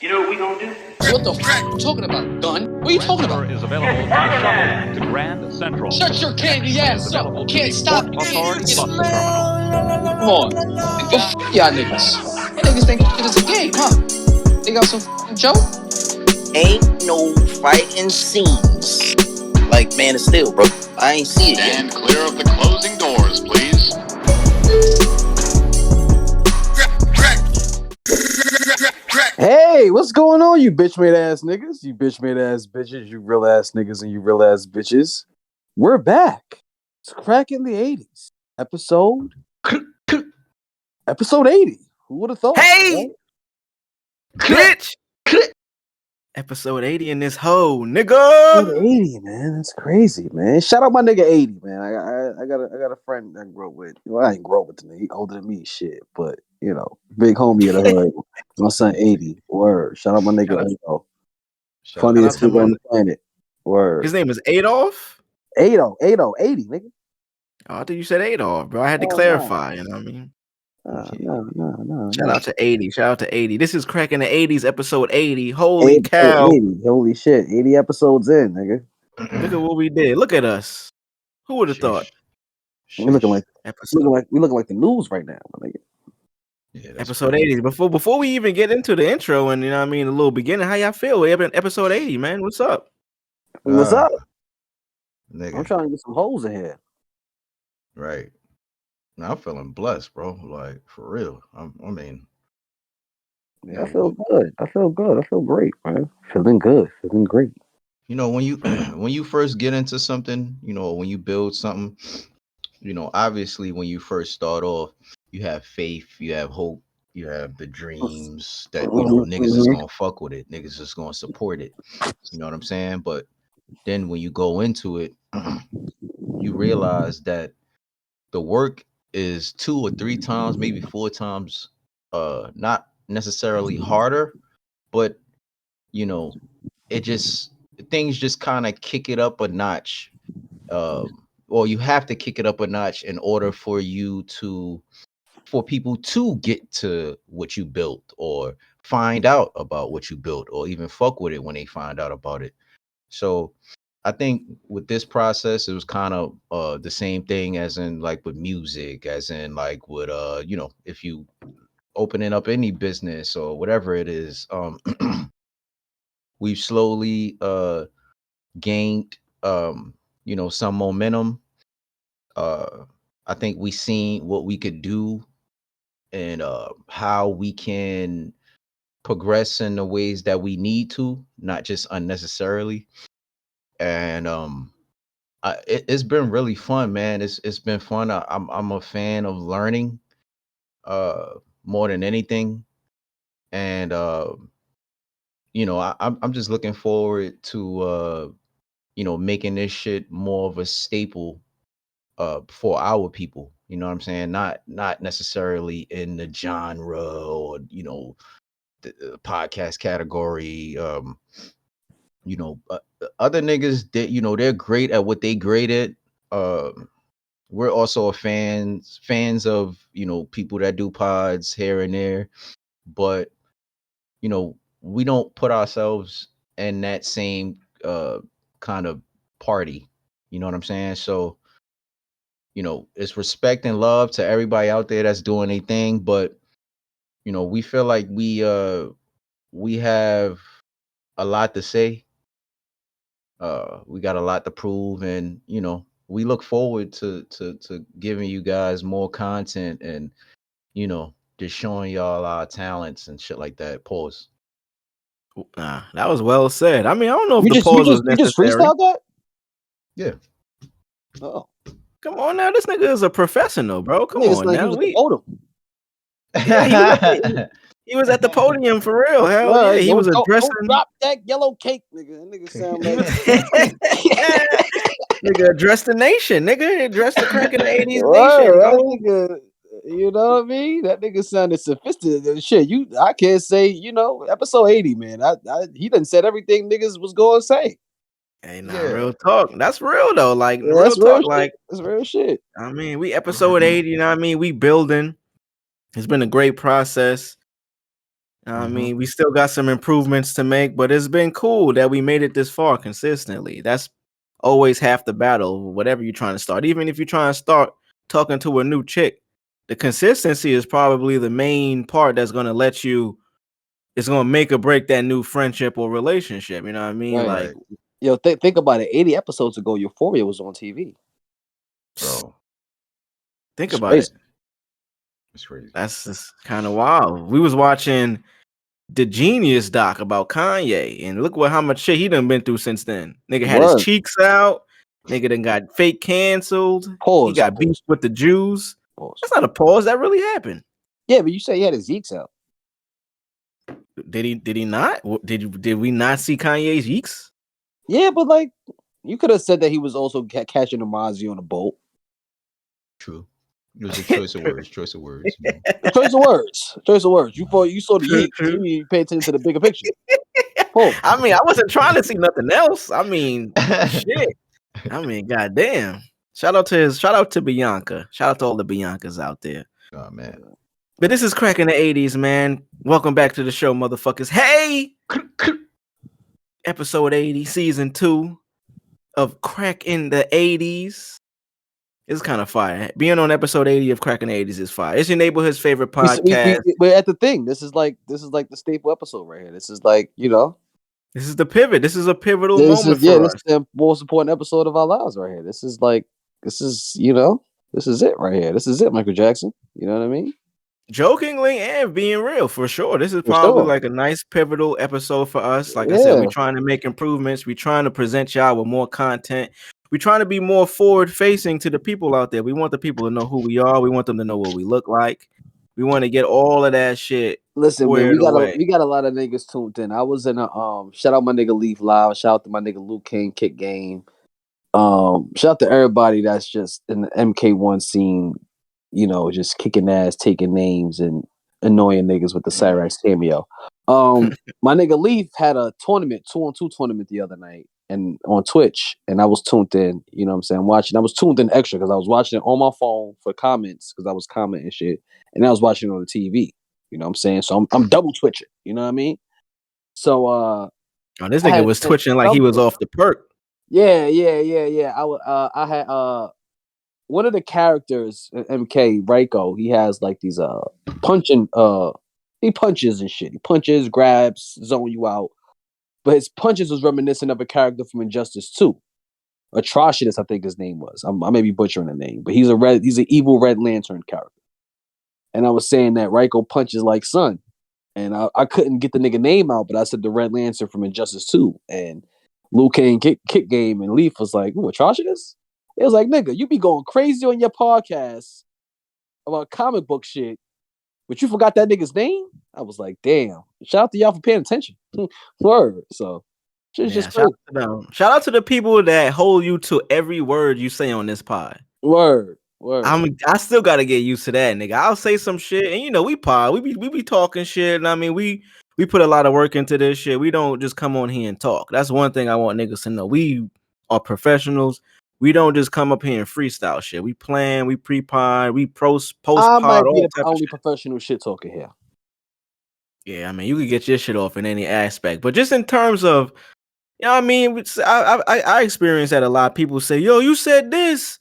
You know what we gonna do? What the f*** you talking about, gun? What are you talking about? Is available by shuttle to Grand Central. Shut your candy ass up. Can't stop me. Authority Get bus it. terminal. Come on. Go f*** y'all niggas. You niggas think shit is a game, huh? They got some f***ing joke? Ain't no fighting scenes like Man of Steel, bro. I ain't see it yet. Stand clear of the closing doors, please. Hey, what's going on, you bitch made ass niggas, you bitch made ass bitches, you real ass niggas, and you real ass bitches? We're back. It's cracking the 80s. Episode 80. Who would have thought? Hey! Right? Bitch! Episode 80 in this hoe, nigga! 80, man. That's crazy, man. Shout out my nigga 80, man. I got a friend I grew up with. Well, I ain't grow up with him. He older than me, shit. But, you know, big homie of the hood. My son 80. Word. Shout out my nigga, you know. Funniest nigga on the planet. Word. His name is Adolf? 80, nigga. Oh, I thought you said Adolf, bro. I had to clarify, you know what I mean? No. Shout out to 80. This is cracking the 80s, episode 80. Holy cow. 80. Holy shit. 80 episodes in, nigga. Look at what we did. Look at us. Who would have thought? We looking like the news right now, my nigga. Yeah, episode 80. Before we even get into the intro and, you know what I mean, the little beginning, how y'all feel? We're in episode 80, man. What's up? What's up? Nigga. I'm trying to get some holes in here. Right. Now I'm feeling blessed, bro. Like, for real. I feel good. I feel great, man. Feeling good. Feeling great. You know, when you first get into something, you know, when you build something, you know, obviously when you first start off, you have faith, you have hope, you have the dreams that, you know, niggas is gonna fuck with it, niggas is gonna support it. You know what I'm saying? But then when you go into it, you realize that the work is 2 or 3 times, maybe 4 times, not necessarily harder, but you know, things just kind of kick it up a notch. Or you have to kick it up a notch in order for people to get to what you built, or find out about what you built, or even fuck with it when they find out about it. So I think with this process, it was kind of the same thing as in like with music, as in like with you know, if you opening up any business or whatever it is, we've slowly gained you know, some momentum. I think we seen what we could do and how we can progress in the ways that we need to, not just unnecessarily. And it's been really fun, man. It's been fun. I'm a fan of learning more than anything, and you know, I'm just looking forward to you know, making this shit more of a staple for our people. You know what I'm saying? Not necessarily in the genre or, you know, the podcast category. You know, other niggas that, you know, they're great at what they great at. We're also fans of, you know, people that do pods here and there, but you know, we don't put ourselves in that same kind of party. You know what I'm saying? So, you know, it's respect and love to everybody out there that's doing their thing, but you know, we feel like we have a lot to say. We got a lot to prove, and you know, we look forward to giving you guys more content, and you know, just showing y'all our talents and shit like that. Pause. Nah, that was well said. I mean, I don't know if You the just pause was necessary. you just freestyled that? Yeah. Oh, Come on now, this nigga is a professional, bro. Come on like now. He was at the podium for real. Hell yeah, he was addressing. Don't drop that yellow cake, nigga. That nigga sound like nigga addressed the nation. Nigga addressed the crack in the 80s nation, that bro. nigga, you know what I mean? That nigga sounded sophisticated. Shit, I can't say, you know, episode 80, man. He done said everything niggas was gonna say. Hey, nah, real talk. That's real though. Like real that's talk. Real like that's real shit. I mean, we episode 80. You know what I mean? We building. It's been a great process. I mean, we still got some improvements to make, but it's been cool that we made it this far consistently. That's always half the battle, whatever you're trying to start. Even if you're trying to start talking to a new chick, the consistency is probably the main part that's going to let you, it's going to make or break that new friendship or relationship. You know what I mean? Right. Like, Yo, think about it. 80 episodes ago, Euphoria was on TV. Bro, think It's about crazy. it. it's crazy. That's just kind of wild. We was watching the Genius doc about Kanye, and look how much shit he done been through since then. Nigga had his Word. cheeks out. Nigga done got fake canceled. He Pause. got beef with the Jews. Pause. That's not a pause. That really happened. Yeah, but you say he had his Zeeks out. Did he not? Did we not see Kanye's yeeks? Yeah, but like you could have said that he was also catching a Mozzie on a boat. True. It was a choice of words. Choice of words. Man. Choice of words. Choice of words. You saw the True, yeeks. true. You pay attention to the bigger picture. Pause. I mean, I wasn't trying to see nothing else. I mean, shit. I mean, goddamn. Shout out to Bianca. Shout out to all the Biancas out there. Oh man. But this is Crack in the 80s, man. Welcome back to the show, motherfuckers. Hey! Episode 80, season 2 of Crack in the 80s. It's kind of fire. Being on episode 80 of Crack in the 80s is fire. It's your neighborhood's favorite podcast. We're at the thing. This is like the staple episode right here. This is like, This is the pivot. This is a pivotal moment for us. This is the most important episode of our lives right here. This is it right here. This is it, Michael Jackson. You know what I mean? Jokingly and being real, for sure. This is probably like a nice pivotal episode for us. Like I said, we're trying to make improvements. We're trying to present y'all with more content. We're trying to be more forward facing to the people out there. We want the people to know who we are. We want them to know what we look like. We want to get all of that shit. Listen, man, we got a lot of niggas tuned in. I was in a shout out my nigga Leaf Live, shout out to my nigga Luke King Kick Game. Shout out to everybody that's just in the MK1 scene, just kicking ass, taking names, and annoying niggas with the Cyrax cameo. My nigga Leaf had a tournament, 2-on-2 tournament the other night, and on Twitch, and I was tuned in. You know what I'm saying? Watching. I was tuned in extra because I was watching it on my phone for comments because I was commenting shit, and I was watching it on the TV. You know what I'm saying? So I'm double twitching. You know what I mean? So this nigga was twitching like he was off the perk. Yeah. I had one of the characters in MK, Raiko, he has like these punching he punches and shit. He punches, grabs, zone you out. But his punches was reminiscent of a character from Injustice 2. Atrocitus, I think his name was. I may be butchering the name, but he's an evil Red Lantern character. And I was saying that Raiko punches like Sun. And I couldn't get the nigga name out, but I said the Red Lantern from Injustice 2. And Liu Kang kick game and Leaf was like, ooh, Atrocitus? It was like, nigga, you be going crazy on your podcast about comic book shit, but you forgot that nigga's name? I was like, damn. Shout out to y'all for paying attention. Word. So, shit's just crazy. Shout out to the people that hold you to every word you say on this pod. Word. I still got to get used to that, nigga. I'll say some shit, and we pod. We be talking shit, and I mean, we put a lot of work into this shit. We don't just come on here and talk. That's one thing I want niggas to know. We are professionals. We don't just come up here and freestyle shit. We plan, we pre-pod, we post-pod. I might be the only professional shit talker here. Yeah, I mean, you could get your shit off in any aspect. But just in terms of, I mean, I experience that a lot. People say, yo, you said this.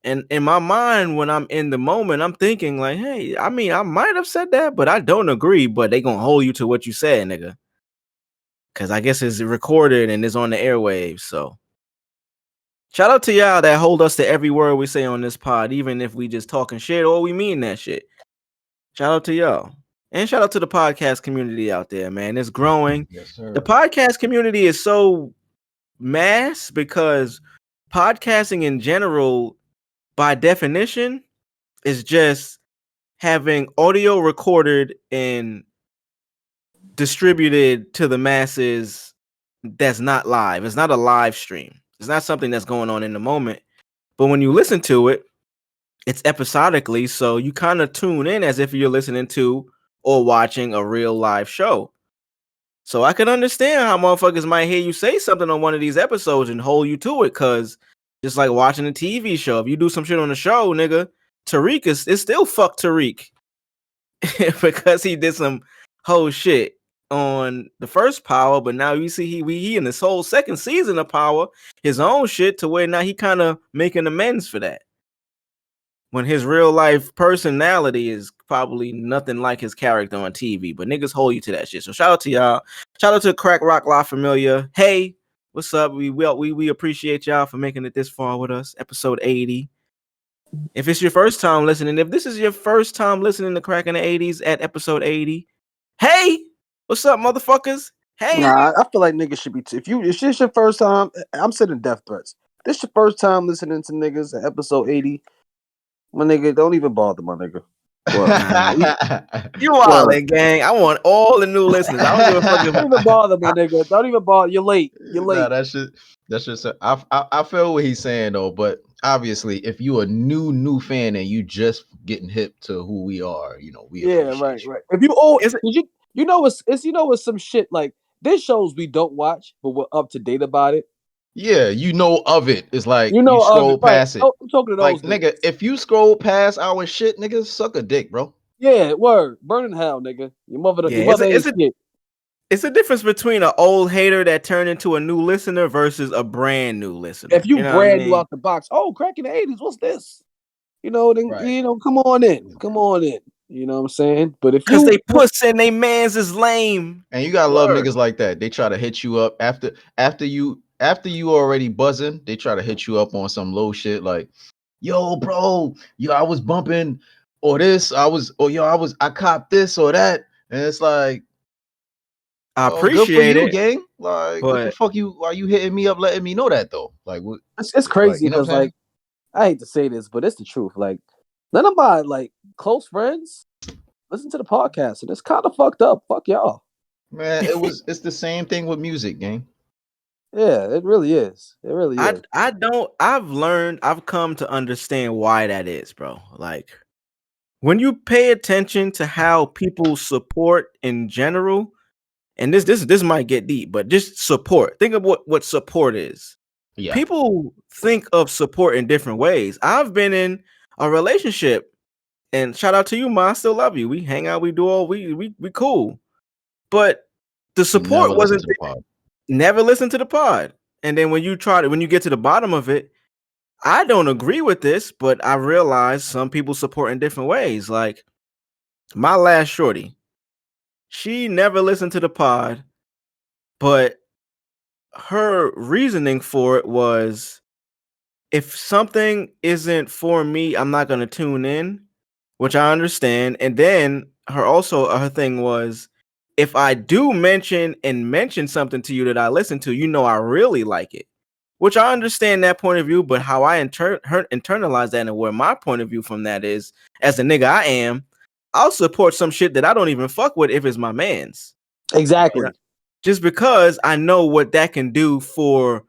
And in my mind, when I'm in the moment, I'm thinking like, hey, I mean, I might have said that, but I don't agree. But they going to hold you to what you said, nigga. Because I guess it's recorded and it's on the airwaves, so. Shout out to y'all that hold us to every word we say on this pod, even if we just talking shit or we mean that shit. Shout out to y'all. And shout out to the podcast community out there, man. It's growing. Yes, sir. The podcast community is so mass because podcasting in general, by definition, is just having audio recorded and distributed to the masses that's not live. It's not a live stream. It's not something that's going on in the moment. But when you listen to it, it's episodically, so you kind of tune in as if you're listening to or watching a real live show. So I can understand how motherfuckers might hear you say something on one of these episodes and hold you to it, because just like watching a TV show, if you do some shit on the show, nigga, Tariq is still fuck Tariq because he did some whole shit on the first Power, but now you see he in this whole second season of Power, his own shit to where now he kind of making amends for that. When his real life personality is probably nothing like his character on TV, but niggas hold you to that shit. So shout out to y'all. Shout out to Crack Rock La Familia. Hey, what's up? We appreciate y'all for making it this far with us. Episode 80. If it's your first time listening, if this is your first time listening to Crack in the 80s at episode 80, hey, what's up, motherfuckers? Hey, Nah, I feel like niggas should be. If this your first time, I'm sending death threats. This your first time listening to niggas at episode 80. My nigga, don't even bother, my nigga. you wildin', gang. I want all the new listeners. I don't give a fuck if Don't even bother, my nigga. Don't even bother. You're late. You're late. Nah, that's just. I feel what he's saying though, but obviously, if you a new fan and you just getting hip to who we are, we appreciate you. Right. If you it's some shit like there's shows we don't watch, but we're up to date about it. Yeah, of it. It's like You scroll past it. Oh, I'm talking to those Like nigga, if you scroll past our shit, nigga, suck a dick, bro. Yeah, word. Burn in hell, nigga. Your mother ain't shit. It's a difference between an old hater that turned into a new listener versus a brand new listener. If you brand new out the box, Crack in the 80s, what's this? Then come on in. Come on in. You know what I'm saying? But if because they puss and they mans is lame. And you gotta love niggas like that. They try to hit you up after you already buzzing, they try to hit you up on some low shit like, yo, bro, I was bumping or this, I copped this or that. And it's like, I appreciate good for you, it, gang. Like, what the fuck are you hitting me up letting me know that though? Like, what? It's crazy because like I hate to say this, but it's the truth. Like, none of my like close friends listen to the podcast, and it's kind of fucked up. Fuck y'all, man. It's the same thing with music, gang. Yeah, it really is. It really is. I've come to understand why that is, bro. Like, when you pay attention to how people support in general, and this might get deep, but just support. Think of what support is. Yeah. People think of support in different ways. I've been in a relationship, and shout out to you, Ma. I still love you. We hang out, we do all we cool. But the support wasn't never listen to the pod. And then when you get to the bottom of it, I don't agree with this, but I realize some people support in different ways. Like my last shorty, she never listened to the pod, but her reasoning for it was, if something isn't for me, I'm not going to tune in, which I understand. And then her thing was, if I do mention something to you that I listen to, I really like it, which I understand that point of view. But how I internalize that and where my point of view from that is, as a nigga I am, I'll support some shit that I don't even fuck with if it's my man's. Exactly. Right? Just because I know what that can do for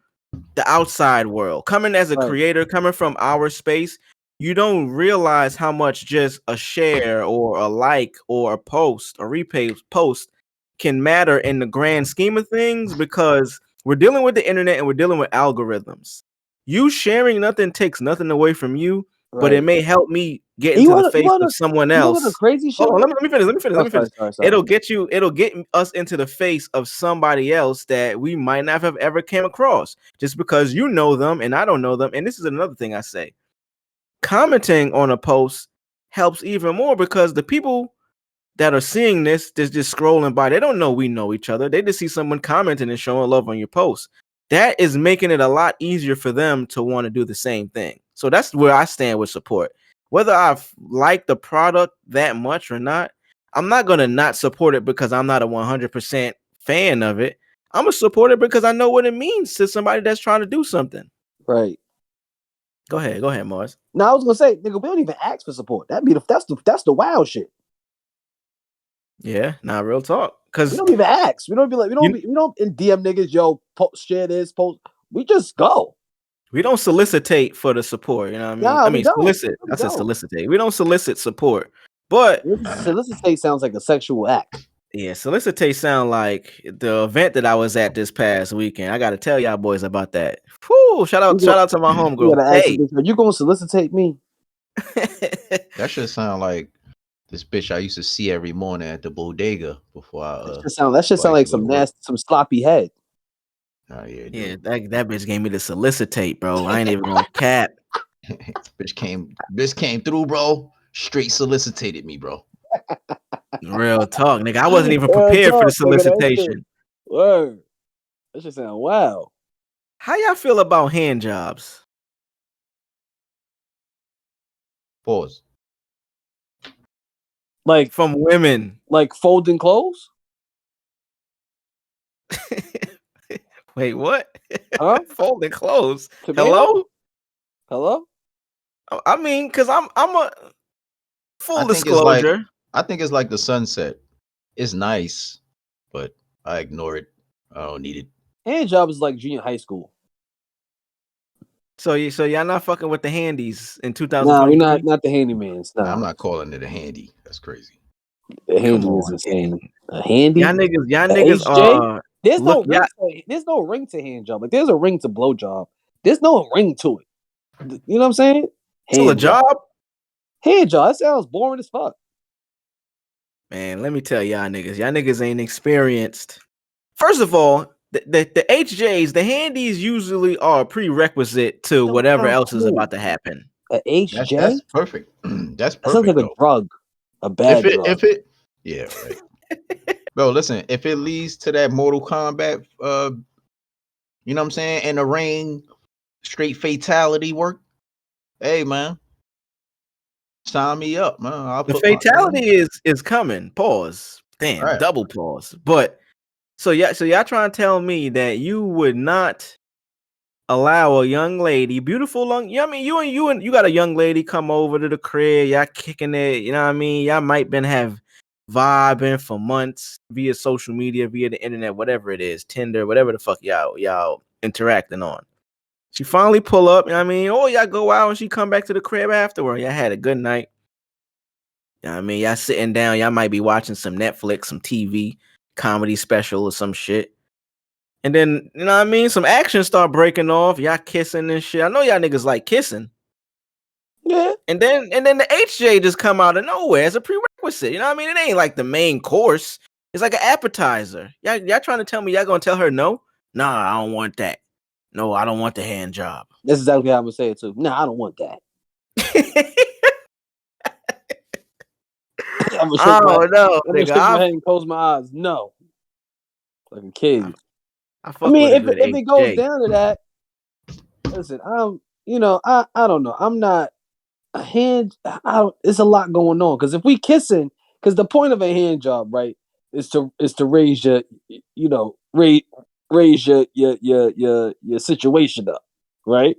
the outside world. Coming as a creator, coming from our space, you don't realize how much just a share or a like or a post or post can matter in the grand scheme of things, because we're dealing with the internet and we're dealing with algorithms. You sharing nothing takes nothing away from you, but it may help me get into the face of someone else. The crazy shit. Let me finish. Sorry. It'll get us into the face of somebody else that we might not have ever came across, just because you know them and I don't know them. And this is another thing I say. Commenting on a post helps even more, because the people that are seeing this, they're just scrolling by. They don't know we know each other. They just see someone commenting and showing love on your post. That is making it a lot easier for them to want to do the same thing. So that's where I stand with support. Whether I like the product that much or not, I'm not going to not support it because I'm not a 100% fan of it. I'm going to support it because I know what it means to somebody that's trying to do something. Right. Go ahead, Mars. No, I was gonna say, nigga, we don't even ask for support. That's the wild shit. Yeah, not real talk. Because we don't even ask. We don't DM niggas, yo, share this, post. We just go. We don't solicitate for the support. You know what I mean? Solicit. I said solicitate. We don't solicit support. But solicitate sounds like a sexual act. Yeah, solicitate sound like the event that I was at this past weekend. I got to tell y'all boys about that. Whew, shout out to my homegirl. Hey, are you going to solicitate me? That should sound like This bitch I used to see every morning at the bodega before I That should sound like some nasty, some sloppy head. Oh yeah, Yeah, dude. that bitch gave me the solicitate, bro. I ain't even gonna cap. Bitch came through, bro. Straight solicited me, bro. Real talk, nigga. I wasn't even prepared for the solicitation. Word. That should sound wow. How y'all feel about hand jobs? Pause. Like From women. like folding clothes? Wait, what? Huh? Folding clothes. Tomato? Hello? Hello? I mean, cause I'm a full I think disclosure. it's like the sunset. It's nice, but I ignore it. I don't need it. Hand job is like junior high school. So y'all not fucking with the handies in Nah, we're 2023? not the handymans. Nah. I'm not calling it a handy. That's crazy. The handy Come is on, insane. gang. A handy? Y'all A niggas HJ? are There's no look, ring. y'all, There's no ring to hand job. Like there's a ring to blow job. There's no ring to it. You know what I'm saying? still a Hand job. job? Hand job. That sounds boring as fuck. Man, let me tell y'all niggas ain't experienced. First of all, the HJs, the handies usually are a prerequisite to Don't whatever sound else is cool. about to happen. A HJ? That's perfect. That's That sounds perfect like a though. drug. A bad drug. Yeah, right. Bro, listen, if it leads to that Mortal Kombat, you know what I'm saying, in the ring, straight fatality work, hey man, sign me up, man. I'll The put my fatality is coming. Pause. Damn, right. double pause. But so y'all trying to tell me that you would not allow a young lady, beautiful young, I mean, you got a young lady come over to the crib, y'all kicking it, you know what I mean? Y'all might been have vibing for months via social media, via the internet, whatever it is, Tinder, whatever the fuck y'all interacting on. She finally pull up, you know what I mean? Oh, y'all go out and she come back to the crib afterward. Y'all had a good night. You know what I mean? Y'all sitting down, y'all might be watching some Netflix, some TV, comedy special or some shit. And then, you know what I mean? Some action start breaking off. Y'all kissing and shit. I know y'all niggas like kissing. Yeah. And then the HJ just come out of nowhere as a prerequisite. You know what I mean? It ain't like the main course. It's like an appetizer. Y'all trying to tell me y'all gonna tell her no? Nah, I don't want that. No, I don't want the hand job. That's exactly how I'm gonna say it too. Nah, I don't want that. I'm gonna shake Oh no, my nigga. head and close my eyes. No. Like a kid. I I fuck mean, with a good if it goes HJ. down to that, listen, I don't know. I'm not a hand. It's a lot going on because if we kissing, because the point of a hand job, right, is to raise your, raise your situation up, right?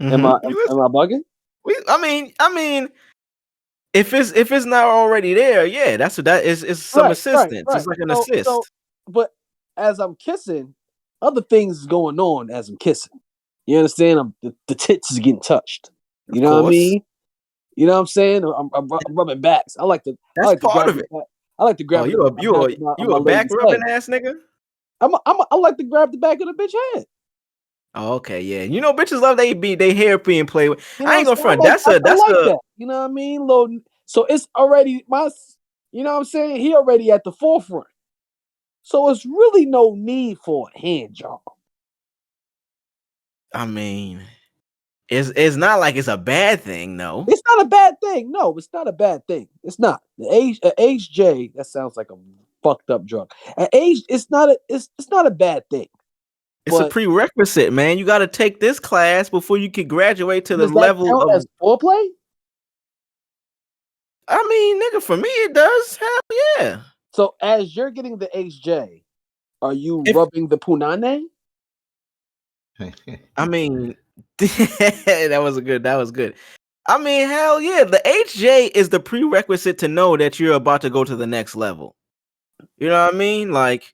Am I bugging? I mean, if it's not already there, yeah, that's what that is. It's some assistance. It's like an assist. But as I'm kissing, other things is going on as I'm kissing. You understand? The tits is getting touched. You Of know what I course, mean? You know what I'm saying? I'm rubbing backs. I like to that's part grab of the it. back. I like to Oh, grab the back of you my a back lady's rubbing head. ass nigga. I like to grab the back of the bitch head. Oh, okay, yeah. You know, bitches love they hair being played with. You know I what ain't I'm gonna saying? front. That's I a like that. You know what I mean? So it's already you know what I'm saying? He already at the forefront. So it's really no need for a hand job. I mean, it's not like it's a bad thing, no. It's not a bad thing. No, it's not a bad thing. It's not. HJ, that sounds like a fucked up drug. It's not a bad thing. It's a But prerequisite, man. You got to take this class before you can graduate to the does that level count of. as foreplay? I mean, nigga, for me it does. Hell yeah. So as you're getting the HJ, are you If rubbing the punane? I mean, that was good. That was good. I mean, hell yeah. The HJ is the prerequisite to know that you're about to go to the next level. You know what I mean? Like,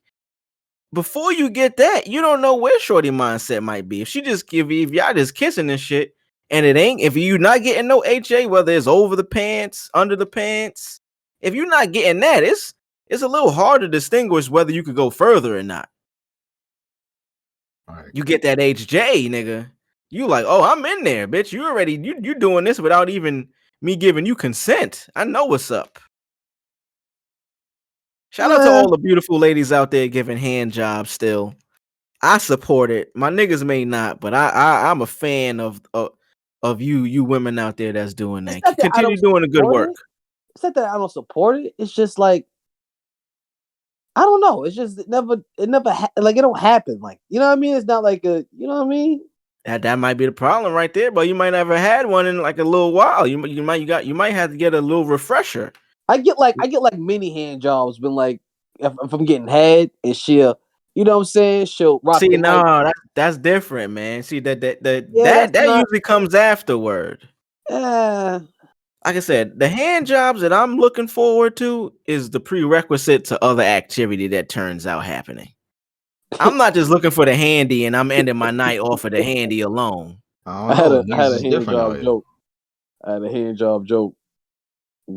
before you get that, you don't know where shorty mindset might be. If she just if y'all just kissing and shit, and it ain't, if you not getting no HA, whether it's over the pants, under the pants, if you're not getting that, it's a little hard to distinguish whether you could go further or not. All right. You get that HJ, nigga. You like, oh, I'm in there, bitch. You already you doing this without even me giving you consent. I know what's up. Shout out to all the beautiful ladies out there giving hand jobs still. I support it. My niggas may not, but I'm a fan of you women out there that's doing It's that. not that I Continue don't doing the good support work. it. It's not that I don't support it. It's just like I don't know. It's just it never like it don't happen. Like you know what I mean? It's not like a you know what I mean? That might be the problem right there, but you might never had one in like a little while. You might have to get a little refresher. I get like mini hand jobs, but like if I'm getting head and she'll, you know what I'm saying? She'll rock See, the mic. no, that's different, man. See that Yeah, that's that not. usually comes afterward. Like I said, the hand jobs that I'm looking forward to is the prerequisite to other activity that turns out happening. I'm not just looking for the handy and I'm ending my night off of the handy alone. I I don't had know. a Niggas is hand different out job here. joke. I had a hand job joke.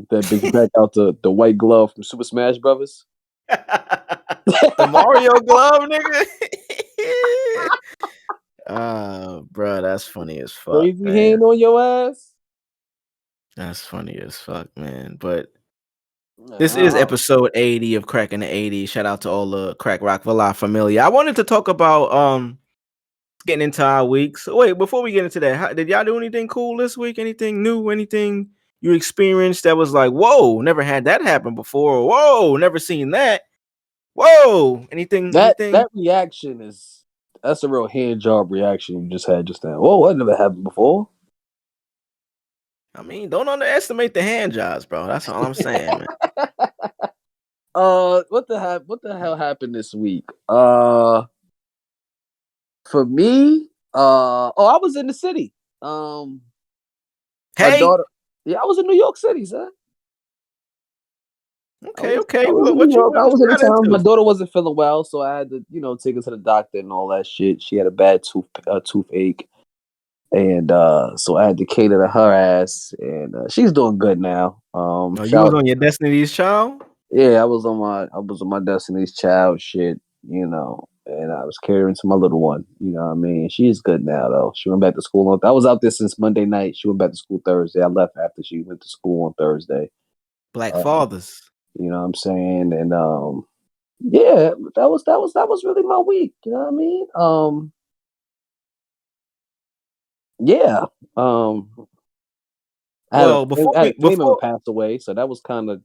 That bitch back out the white glove from Super Smash Brothers. The Mario glove, nigga. Bro, that's funny as fuck, Crazy man. hand on your ass. That's funny as fuck, man. But this is Uh-huh. episode 80 of Crack in the 80s. Shout out to all the Crack Rock Villa familia. I wanted to talk about getting into our weeks. So wait, before we get into that, did y'all do anything cool this week? Anything new? Anything you experienced that was like, whoa, never had that happen before? Whoa, never seen that. Whoa, anything? That reaction that's a real hand job reaction you just had just now. Whoa, that never happened before. I mean, don't underestimate the hand jobs, bro. That's all I'm saying, man. What the hell happened this week? For me, I was in the city. My Hey, daughter, yeah, I was in New York City, son. okay. I was in New What York. I you was in the got town. My into? daughter wasn't feeling well, so I had to, take her to the doctor and all that shit. She had a bad toothache, and so I had to cater to her ass, and she's doing good now. Oh, you was Shout, on your Destiny's Child? yeah, I was on my Destiny's Child shit, and I was catering to my little one. You know what I mean? She's good now though. She went back to school. I was out there since Monday night. She went back to school Thursday. I left after she went to school on Thursday. Black Uh, fathers. you know what I'm saying? And yeah, that was really my week. You know what I mean? Yeah. Well, I had a family member pass away, so that was kind of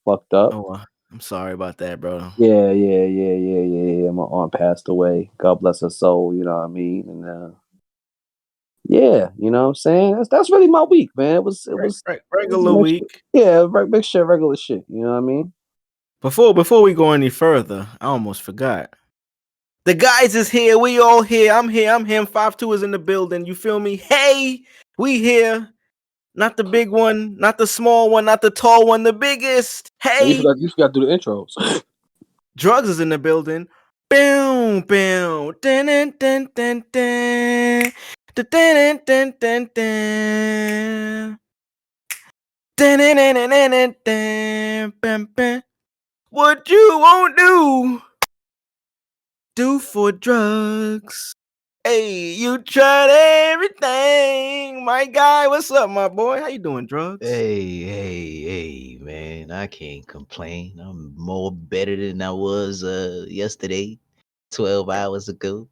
fucked up. oh, I'm sorry about that, bro. Yeah. My aunt passed away. God bless her soul. You know what I mean? And yeah, you know what I'm saying? That's really my week, man. It was Regular week. make sure regular shit. You know what I mean? Before we go any further, I almost forgot. The guys is here. We all here. I'm here. I'm him. 5'2" is in the building. You feel me? Hey, we here. Not the big one, not the small one, not the tall one, the biggest. Hey, Hey, you forgot to do the intros. Drugs is in the building. Boom, boom. Dun, dun, dun, dun, dun. Dun, dun, dun, dun, dun. Dun, dun, dun, dun, dun, dun, dun. Bam, bam. What you won't do for drugs. Hey, you tried everything. My guy, what's up, my boy? How you doing, Drugs? Hey, man. I can't complain. I'm more better than I was yesterday, 12 hours ago,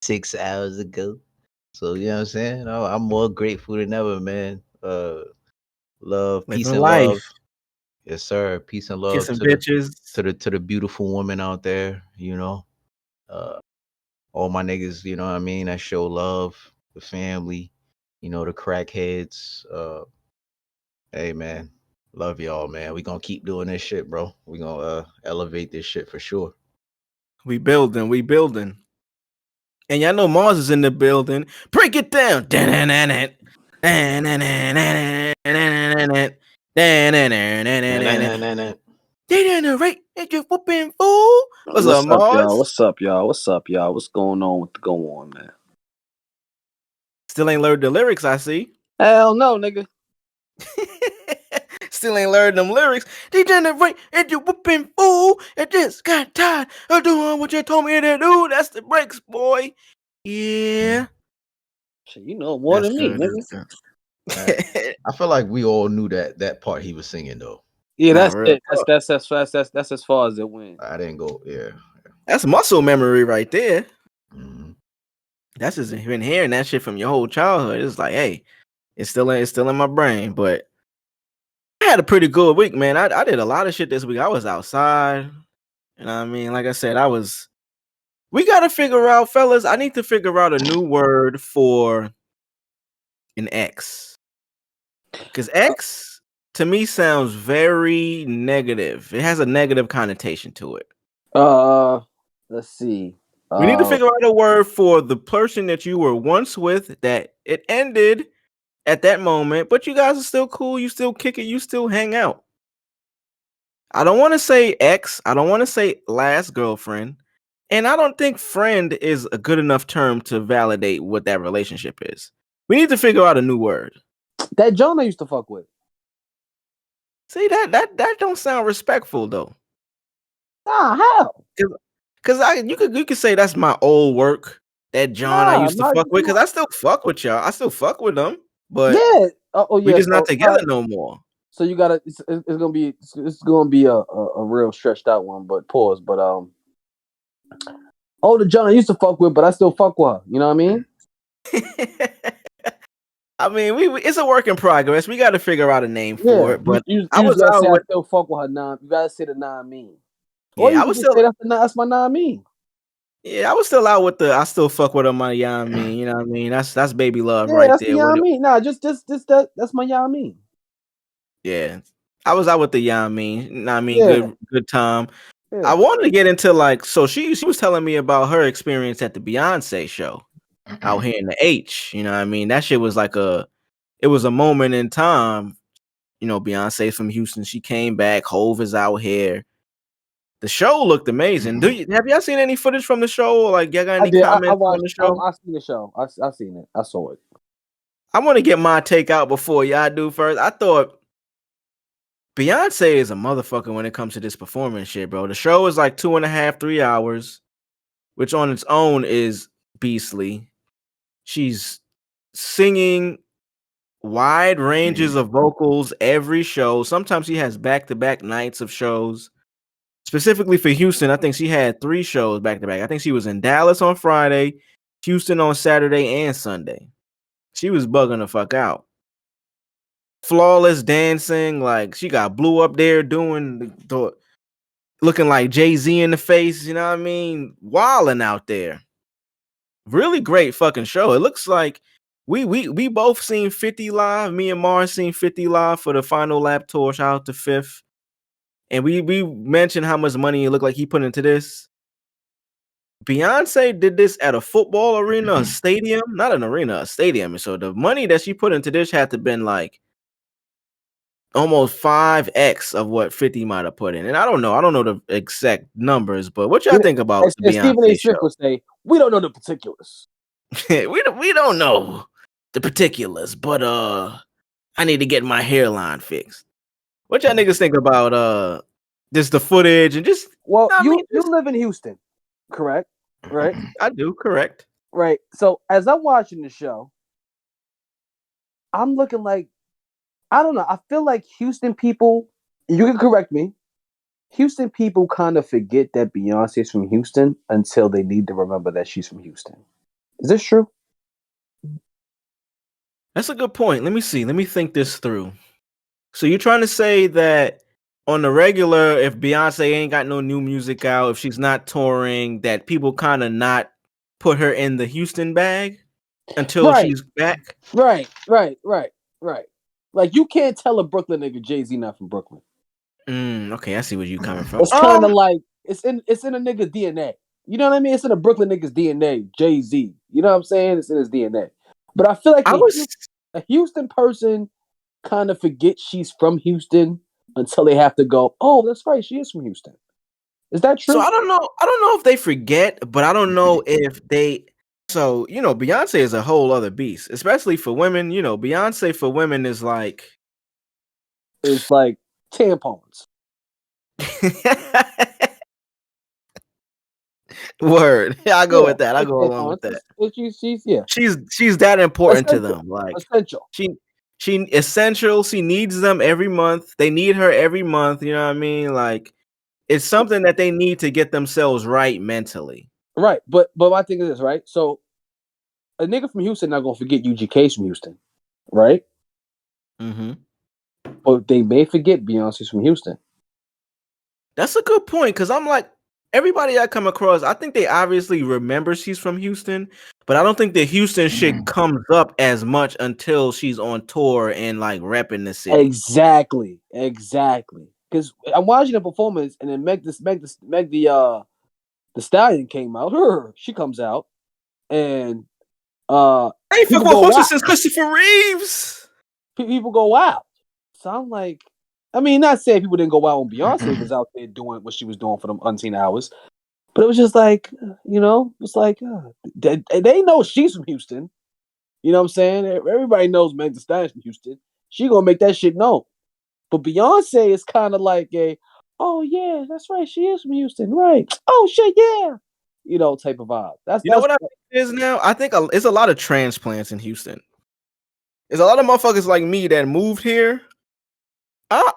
6 hours ago. So you know what I'm saying? I'm more grateful than ever, man. Love, peace Living and love. life. Yes, sir. Peace and love Kissing to the bitches. to the beautiful women out there, all my niggas, you know what I mean, that show love, the family, the crackheads. Hey man, love y'all, man. We gonna keep doing this shit, bro. We gonna elevate this shit for sure. We building. And y'all know Mars is in the building. Break it down. Right at your whooping fool. What's up, What's up, y'all? Mars? What's going on with the go on, man? Still ain't learned the lyrics, I see. Hell no, nigga. Still ain't learned them lyrics. Degenerate and you whooping fool. It just got tired of doing what you told me to do. That's the breaks, boy. Yeah. Shit, you know more than me, nigga. That's good. I feel like we all knew that part he was singing though. Yeah, Nah, that's real it. That's as far as it went. I didn't go. Yeah. That's muscle memory right there. Mhm. That's just been hearing that shit from your whole childhood. It's like, hey, it's still in my brain. But I had a pretty good week, man. I did a lot of shit this week. I was outside. You know what I mean? Like I said, we gotta figure out, fellas. I need to figure out a new word for an X. Because X to me sounds very negative. It has a negative connotation to it. Let's see. We need to figure out a word for the person that you were once with that it ended at that moment, but you guys are still cool. You still kick it. You still hang out. I don't want to say ex. I don't want to say last girlfriend. And I don't think friend is a good enough term to validate what that relationship is. We need to figure out a new word. That John I used to fuck with. See, that don't sound respectful though. Nah, how? Cause you could say that's my old work. That John I used to fuck with. Cause I still fuck with y'all. I still fuck with them. But yeah. we Yeah. just not together no more. So you gotta. It's gonna be a real stretched out one. But pause. But the John I used to fuck with, but I still fuck with her. You know what I mean? I mean, we it's a work in progress. We got to figure out a name for it. But you I was gotta out say with. I still fuck with her. Nah, you gotta say the nah mean. Yeah, Or you I can was just still. say that's my nah mean. Yeah, I was still out with the. I still fuck with her, my yeah. I mean, you know what I mean. That's baby love Yeah, right that's there. my yeah mean. Nah, just that's my yeah mean. Yeah, I was out with the yeah. I mean, nah, I mean, Yeah. good time. Yeah. I wanted to get into like, so she was telling me about her experience at the Beyonce show out here in the H. You know what I mean? That shit was like it was a moment in time. You know, Beyonce from Houston, she came back. Hove is out here. The show looked amazing. Have y'all seen any footage from the show? Or like, y'all got any comments on the show? I seen the show. I seen it. I saw it. I want to get my take out before y'all do first. I thought Beyonce is a motherfucker when it comes to this performance shit, bro. The show is like 2.5, 3 hours, which on its own is beastly. She's singing wide ranges of vocals every show. Sometimes she has back-to-back nights of shows. Specifically for Houston, I think she had 3 shows back-to-back. I think she was in Dallas on Friday, Houston on Saturday and Sunday. She was bugging the fuck out. Flawless dancing, like she got Blue up there doing the looking like Jay-Z in the face, you know what I mean? Wilding out there. Really great fucking show. It looks like we both seen 50 live. Me and Mars seen 50 live for the final lap tour. Shout out to Fifth. And we mentioned how much money it looked like he put into this. Beyonce did this at a football arena, a stadium, not an arena, a stadium. So the money that she put into this had to been like almost 5x of what 50 might have put in. And I don't know the exact numbers, but what y'all think about the Stephen A. Beyonce Smith show? would say, we don't know the particulars. we don't know the particulars, but I need to get my hairline fixed. What y'all niggas think about just the footage and just you live in Houston, correct? Right? I do, correct. Right. So as I'm watching the show, I'm looking like I don't know. I feel like Houston people, you can correct me. Houston people kind of forget that Beyonce's from Houston until they need to remember that she's from Houston. Is this true? That's a good point. Let me see. Let me think this through. So you're trying to say that on the regular, if Beyonce ain't got no new music out, if she's not touring, that people kind of not put her in the Houston bag until she's back? Right. Like you can't tell a Brooklyn nigga Jay-Z not from Brooklyn. Okay, I see where you coming from. It's kind of like it's in a nigga DNA. You know what I mean? It's in a Brooklyn nigga's DNA. Jay-Z. You know what I'm saying? It's in his DNA. But I feel like a Houston person kind of forgets she's from Houston until they have to go, oh, that's right, she is from Houston. Is that true? So I don't know if they forget, but I don't know if they. So you know, Beyonce is a whole other beast, especially for women. You know, Beyonce for women is like it's like tampons. Word. Yeah, I go Yeah, with that. I go it's along on. with that. She's yeah, She's that important to essential, them. Like essential. she essential. She needs them every month. They need her every month. You know what I mean? Like it's something that they need to get themselves right mentally. Right, but my thing is this, right? So a nigga from Houston not gonna forget UGK's from Houston, right? Mm-hmm. But they may forget Beyonce's from Houston. That's a good point because I'm like everybody I come across. I think they obviously remember she's from Houston, but I don't think the Houston shit comes up as much until she's on tour and like repping the city. Exactly. Because I'm watching the performance, and then the Stallion came out. She comes out, and I ain't fuck people with go horses wild. since Christopher Reeves. People go wild. So I'm like, I mean, not saying people didn't go wild when Beyonce was out there doing what she was doing for them unseen hours, but it was just like, it's like they know she's from Houston. You know what I'm saying? Everybody knows Meg Thee Stallion's from Houston. She gonna make that shit known. But Beyonce is kind of like oh yeah, that's right, she is from Houston, right? Oh shit, yeah, type of vibe. That's You know that's what I think it is now? I think it's a lot of transplants in Houston. There's a lot of motherfuckers like me that moved here.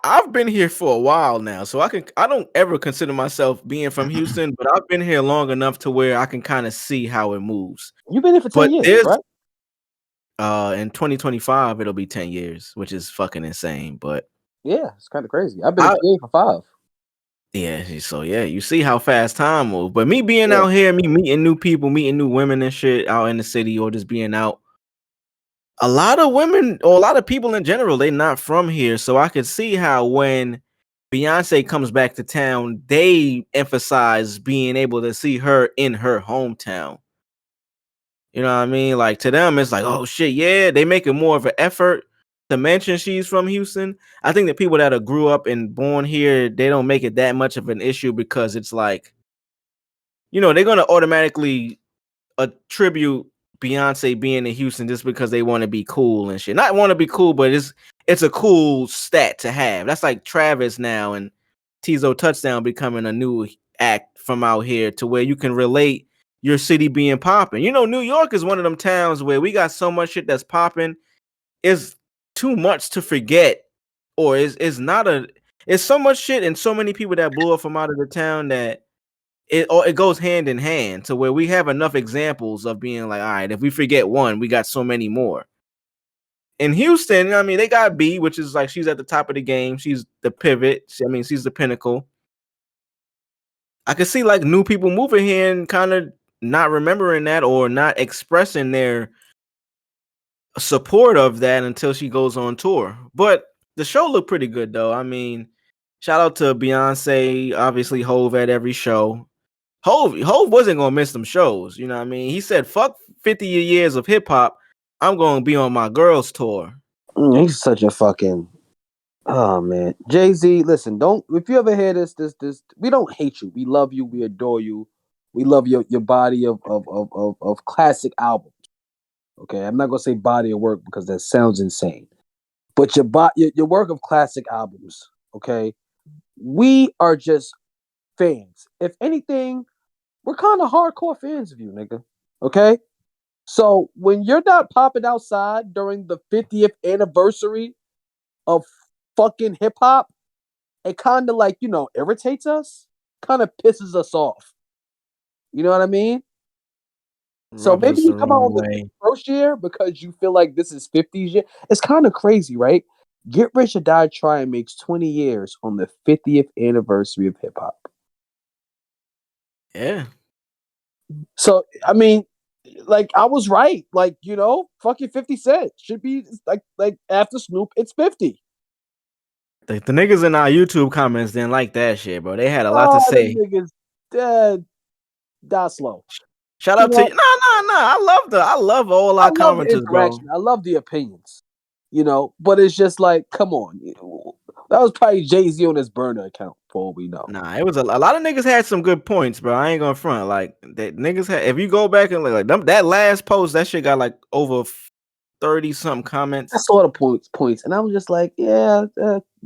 I've been here for a while now, so I don't ever consider myself being from Houston, but I've been here long enough to where I can kind of see how it moves. You've been here for 10 But years, there's right? in 2025 it'll be 10 years, which is fucking insane. But Yeah, it's kind of crazy. I've been in I PA for 5. yeah, so yeah, you see how fast time moves. But me being Yeah. out here, me meeting new people, meeting new women and shit out in the city, or just being out. A lot of women or a lot of people in general, they're not from here. So I could see how when Beyonce comes back to town, they emphasize being able to see her in her hometown. You know what I mean? Like to them, it's like, oh shit, yeah, they make it more of an effort to mention she's from Houston. I think the people that are grew up and born here, they don't make it that much of an issue because it's like, they're gonna automatically attribute Beyonce being in Houston just because they want to be cool and shit. Not want to be cool, but it's a cool stat to have. That's like Travis now and Tizo Touchdown becoming a new act from out here to where you can relate your city being popping. New York is one of them towns where we got so much shit that's popping. It's too much to forget, or it's so much shit and so many people that blew up from out of the town that it goes hand in hand to where we have enough examples of being like, all right, if we forget one, we got so many more. In Houston, I mean, they got B, which is like she's at the top of the game. She's the pivot. She's the pinnacle. I can see like new people moving here and kind of not remembering that or not expressing their support of that until she goes on tour. But the show looked pretty good though. I mean, shout out to Beyonce, obviously Hove at every show. Hove wasn't gonna miss them shows. You know what I mean? He said, "Fuck 50 years of hip hop. I'm gonna be on my girls tour." He's such a fucking. Oh man, Jay-Z. Listen, don't if you ever hear this, we don't hate you. We love you. We adore you. We love your body of classic albums. Okay, I'm not gonna say body of work because that sounds insane. But your work of classic albums. Okay, we are just fans. If anything, we're kind of hardcore fans of you, nigga. Okay, so when you're not popping outside during the 50th anniversary of fucking hip hop, it kind of like, irritates us, kind of pisses us off. You know what I mean? So Rubs maybe us you the come out wrong on the way. first year because you feel like this is 50s year. It's kind of crazy, right? Get Rich or Die Trying makes 20 years on the 50th anniversary of hip hop. Yeah. So, I mean, like I was right. Like, fucking 50 Cent should be like after Snoop, it's 50. The niggas in our YouTube comments didn't like that shit, bro. They had a lot to Oh, them say. niggas dead. Die slow. Shout You out to know, you. No. I love all I our love the commenters, bro. interaction. I love the opinions. But it's just like, come on. That was probably Jay-Z on his burner account for all we know. Nah, it was a lot of niggas had some good points, bro. I ain't gonna front. Like that niggas had. If you go back and like that last post, that shit got like over 30 something I comments. saw the points, and I was just like, yeah,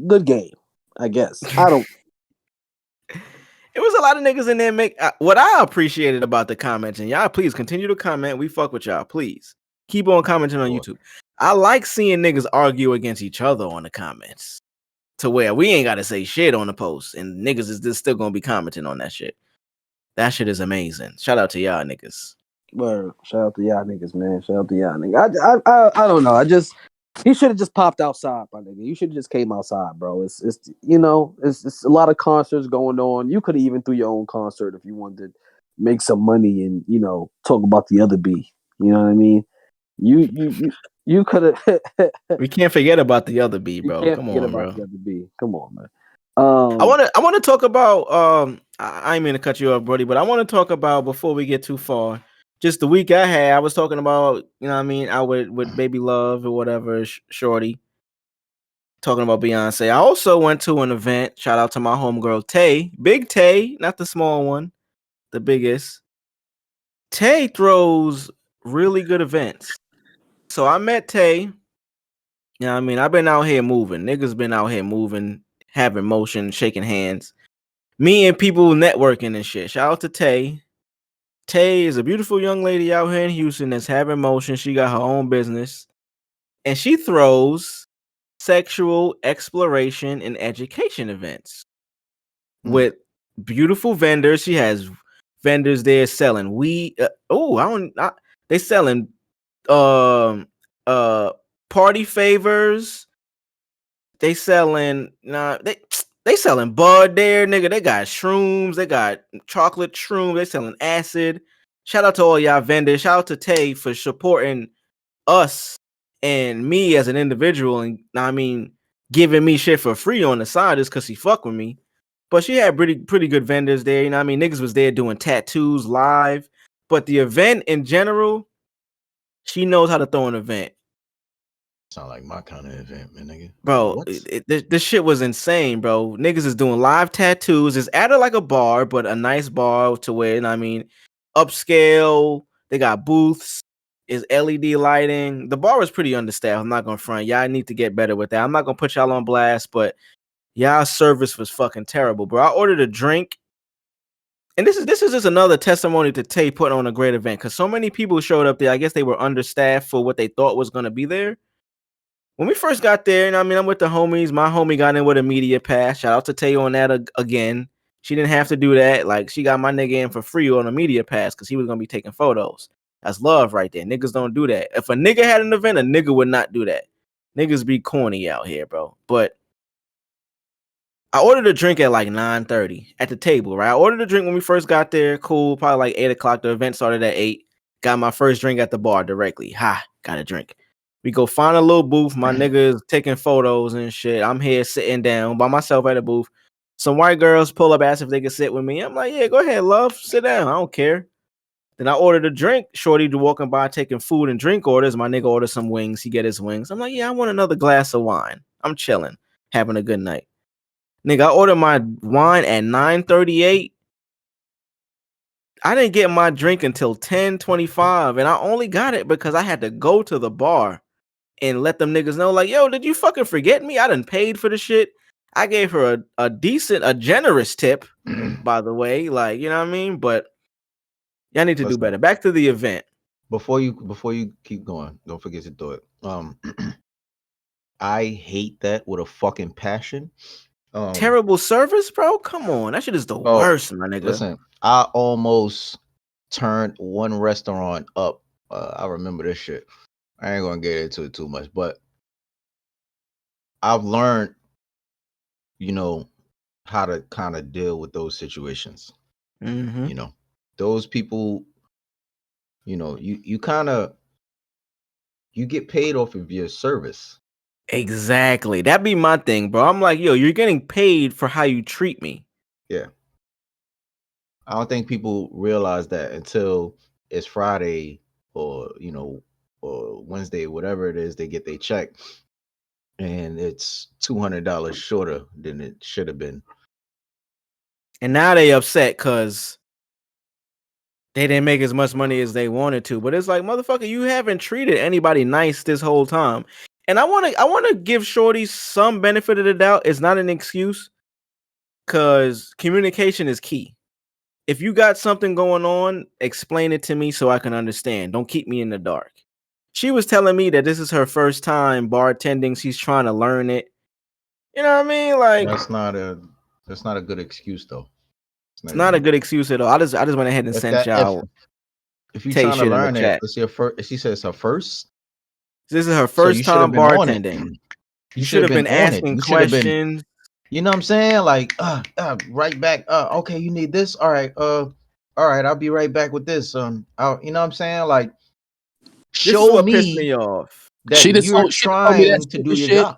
good game, I guess. I don't. It was a lot of niggas in there make what I appreciated about the comments, and y'all please continue to comment. We fuck with y'all. Please keep on commenting on YouTube. I like seeing niggas argue against each other on the comments to where we ain't gotta say shit on the post, and niggas is just still gonna be commenting on that shit. That shit is amazing. Shout out to y'all niggas. Word. Shout out to y'all niggas, man. Shout out to y'all niggas. I don't know. He should have just popped outside, my nigga. You should have just came outside, bro. It's it's a lot of concerts going on. You could have even threw your own concert if you wanted to make some money and talk about the other B. You know what I mean? You could have. We can't forget about the other B, bro. You can't Come forget on, about bro. the other B. Come on, man. I want to talk about I ain't mean to cut you off, Brody, but I want to talk about before we get too far. Just the week I had, I was talking about, you know what I mean, out with Baby Love or whatever, Shorty. Talking about Beyonce. I also went to an event. Shout out to my homegirl Tay. Big Tay, not the small one, the biggest. Tay throws really good events. So I met Tay. You know what I mean? I've been out here moving. Niggas been out here moving, having motion, shaking hands. Me and people networking and shit. Shout out to Tay. Tay is a beautiful young lady out here in Houston that's having motion. She got her own business. And she throws sexual exploration and education events with beautiful vendors. She has vendors there selling weed. They selling party favors. They selling they selling bud there, nigga. They got shrooms, they got chocolate shrooms, they selling acid. Shout out to all y'all vendors. Shout out to Tay for supporting us and me as an individual, and I mean giving me shit for free on the side just because he fuck with me. But she had pretty good vendors there. You know what I mean? Niggas was there doing tattoos live. But the event in general, she knows how to throw an event. Sound like my kind of event, man, nigga. Bro, this shit was insane, bro. Niggas is doing live tattoos. It's at like a bar, but a nice bar to where, you know what I mean, upscale. They got booths. Is LED lighting. The bar is pretty understaffed. I'm not gonna front. Y'all need to get better with that. I'm not gonna put y'all on blast, but y'all service was fucking terrible, bro. I ordered a drink. And this is just another testimony to Tay putting on a great event because so many people showed up there. I guess they were understaffed for what they thought was gonna be there. When we first got there, and I mean, I'm with the homies. My homie got in with a media pass. Shout out to Tay on that again. She didn't have to do that. Like, she got my nigga in for free on a media pass because he was going to be taking photos. That's love right there. Niggas don't do that. If a nigga had an event, a nigga would not do that. Niggas be corny out here, bro. But I ordered a drink at like 9:30 at the table, right? I ordered a drink when we first got there. Cool. Probably like 8 o'clock. The event started at 8. Got my first drink at the bar directly. Got a drink. We go find a little booth. My nigga is taking photos and shit. I'm here sitting down by myself at a booth. Some white girls pull up, ask if they can sit with me. I'm like, yeah, go ahead, love. Sit down. I don't care. Then I ordered a drink. Shorty walking by taking food and drink orders. My nigga ordered some wings. He get his wings. I'm like, yeah, I want another glass of wine. I'm chilling, having a good night. Nigga, I ordered my wine at 9:38. I didn't get my drink until 10:25, and I only got it because I had to go to the bar and let them niggas know, like, yo, did you fucking forget me? I done paid for the shit. I gave her a generous tip, by the way. Like, you know what I mean? But y'all need to do better. Back to the event. Before you keep going, don't forget to do it. I hate that with a fucking passion. Terrible service, bro. Come on, that shit is the worst, my nigga. Listen, I almost turned one restaurant up. I remember this shit. I ain't gonna get into it too much, but I've learned, how to kind of deal with those situations. Mm-hmm. Those people, you get paid off of your service. Exactly. That'd be my thing, bro. I'm like, yo, you're getting paid for how you treat me. Yeah. I don't think people realize that until it's Friday or, or Wednesday, whatever it is, they get their check and it's $200 shorter than it should have been. And now they upset because they didn't make as much money as they wanted to. But it's like, motherfucker, you haven't treated anybody nice this whole time. And I want to give Shorty some benefit of the doubt. It's not an excuse. because communication is key. If you got something going on, explain it to me so I can understand. Don't keep me in the dark. She was telling me that this is her first time bartending. She's trying to learn it. You know what I mean? Like, That's not a good excuse though. it's not a good excuse at all. I just went ahead and sent y'all if you're Tay trying to shit in the learn it, chat. let's see her first. She said it's her first. This is her So first you should have time been on it. bartending. You should have been on it. asking You should have been. questions. You know what I'm saying? Like, right back. Okay, you need this. All right. All right. I'll be right back with this. You know what I'm saying? Like, This is show what pissed me me off. that She just you're told me that trying to do stupid your shit. job.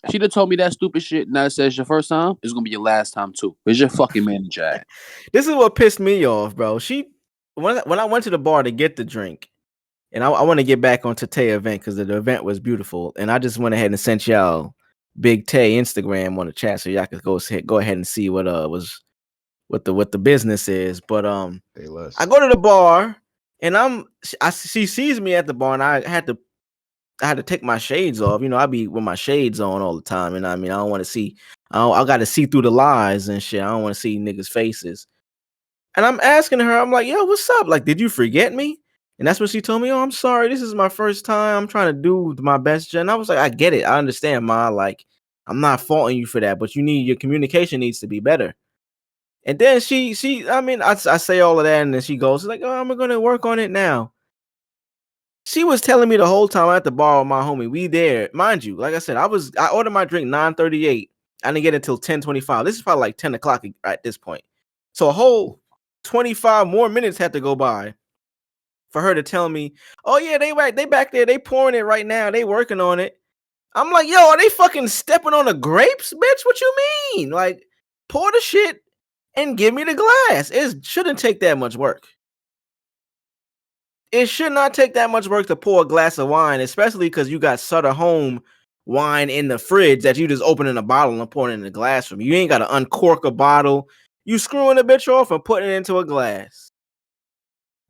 She done told me that stupid shit. Now it says your first time. It's gonna be your last time too. Where's your fucking manager at? This is what pissed me off, bro. When I went to the bar to get the drink, and I want to get back onto Tay event because the event was beautiful, and I just went ahead and sent y'all Big Tay Instagram on the chat so y'all could go ahead and see what what the business is. But I go to the bar and she sees me at the bar, and I had to take my shades off. You know, I be with my shades on all the time, and I mean, I don't want to see. I got to see through the lies and shit. I don't want to see niggas' faces. And I'm asking her, I'm like, yo, what's up? Like, did you forget me? And that's what she told me. Oh, I'm sorry. This is my first time. I'm trying to do my best. And I was like, I get it. I understand, Ma. Like, I'm not faulting you for that, but your communication needs to be better. And then I say all of that, and then she goes, like, oh, I'm going to work on it now. She was telling me the whole time at the bar with my homie. We there, mind you. Like I said, I ordered my drink 9:38. I didn't get it until 10:25. This is probably like 10 o'clock at this point. So a whole 25 more minutes had to go by for her to tell me, oh yeah, they back there, they pouring it right now, they working on it. I'm like, yo, are they fucking stepping on the grapes, bitch? What you mean? Like, pour the shit and give me the glass. It shouldn't take that much work. It should not take that much work to pour a glass of wine, especially because you got Sutter Home wine in the fridge that you just open in a bottle and pour it in the glass from. You ain't got to uncork a bottle. You screwing the bitch off and putting it into a glass.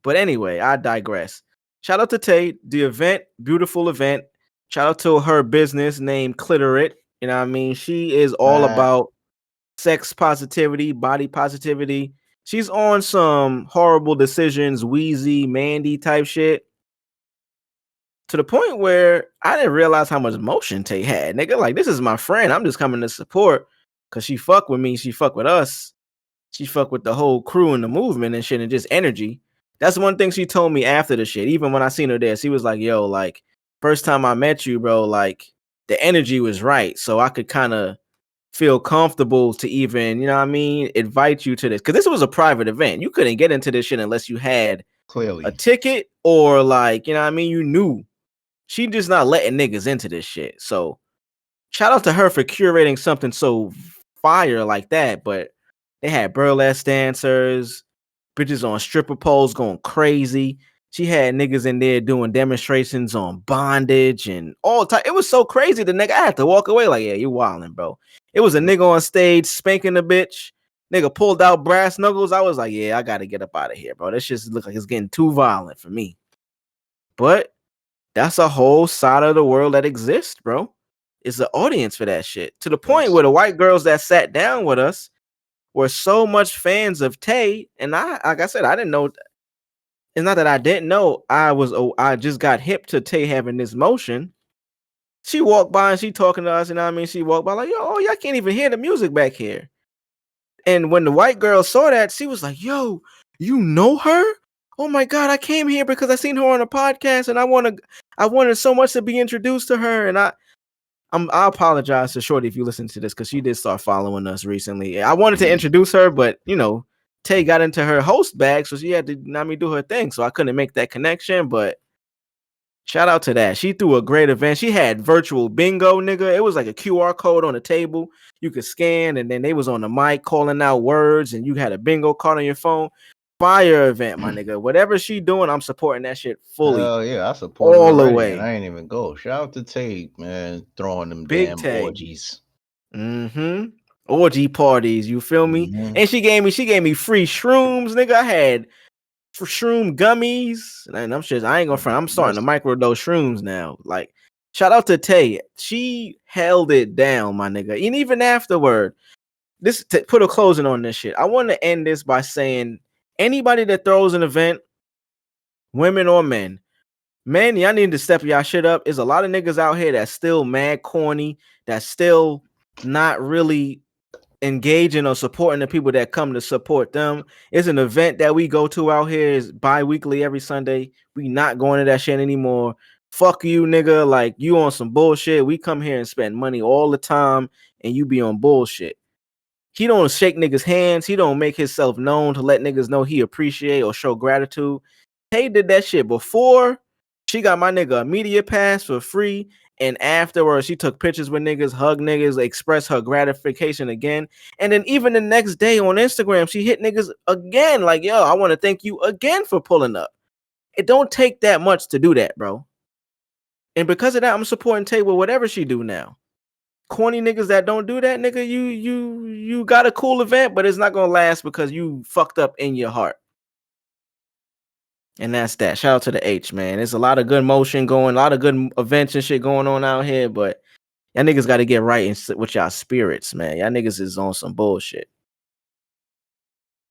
But anyway, I digress. Shout out to Tay, the event, beautiful event. Shout out to her business named Clitorit. You know what I mean? She is all about sex positivity, body positivity. She's on some horrible decisions, Wheezy, Mandy type shit. To the point where I didn't realize how much motion Tay had. Nigga, like, this is my friend. I'm just coming to support because she fuck with me. She fuck with us. She fuck with the whole crew and the movement and shit and just energy. That's one thing she told me after the shit. Even when I seen her there, she was like, yo, like, first time I met you, bro, like, the energy was right. So I could kind of feel comfortable to even, you know what I mean, invite you to this. Because this was a private event. You couldn't get into this shit unless you had Clearly a ticket or, like, you know what I mean, you knew. She just not letting niggas into this shit. So shout out to her for curating something so fire like that. But they had burlesque dancers, bitches on stripper poles going crazy. She had niggas in there doing demonstrations on bondage and all type. It was so crazy. The nigga, I had to walk away like, yeah, you wildin', bro. It was a nigga on stage spanking the bitch. Nigga pulled out brass knuckles. I was like, yeah, I gotta get up out of here, bro. This just look like it's getting too violent for me. But that's a whole side of the world that exists, bro. It's an audience for that shit. To the point where the white girls that sat down with us were so much fans of Tay, and like I said, I didn't know. It's not that I didn't know. I just got hip to Tay having this motion. She walked by and she talking to us, and I mean, she walked by like, yo, oh, y'all can't even hear the music back here. And when the white girl saw that, she was like, yo, you know her? Oh my God, I came here because I seen her on a podcast, and I wanted so much to be introduced to her, and I apologize to Shorty if you listen to this because she did start following us recently. I wanted to introduce her, but you know, Tay got into her host bag, so she had to do her thing. So I couldn't make that connection. But shout out to that. She threw a great event. She had virtual bingo, nigga. It was like a QR code on the table you could scan, and then they was on the mic calling out words, and you had a bingo card on your phone. Fire event, my nigga. Whatever she doing, I'm supporting that shit fully. Oh yeah, I support all her the way. And I ain't even go. Shout out to Tate, man, throwing them Big damn Tay. orgies. Orgy parties, you feel me? And she gave me free shrooms, nigga. I had shroom gummies, and I'm shit. I ain't gonna front. I'm starting to microdose shrooms now. Like, shout out to Tay. She held it down, my nigga. And even afterward, this to put a closing on this shit. I want to end this by saying anybody that throws an event, women or men, y'all need to step y'all shit up. There's a lot of niggas out here that's still mad corny, that's still not really engaging or supporting the people that come to support them. It's an event that we go to out here is bi-weekly every Sunday. We not going to that shit anymore. Fuck you, nigga. Like, you on some bullshit. We come here and spend money all the time and you be on bullshit. He don't shake niggas' hands. He don't make himself known to let niggas know he appreciate or show gratitude. Tay did that shit before. She got my nigga a media pass for free. And afterwards, she took pictures with niggas, hugged niggas, expressed her gratification again. And then even the next day on Instagram, she hit niggas again. Like, yo, I want to thank you again for pulling up. It don't take that much to do that, bro. And because of that, I'm supporting Tay with whatever she do now. Corny niggas that don't do that, nigga, you got a cool event, but it's not gonna last because you fucked up in your heart. And that's that. Shout out to the H, man. There's a lot of good motion going, a lot of good events and shit going on out here, but y'all niggas got to get right and sit with y'all spirits, man. Y'all niggas is on some bullshit.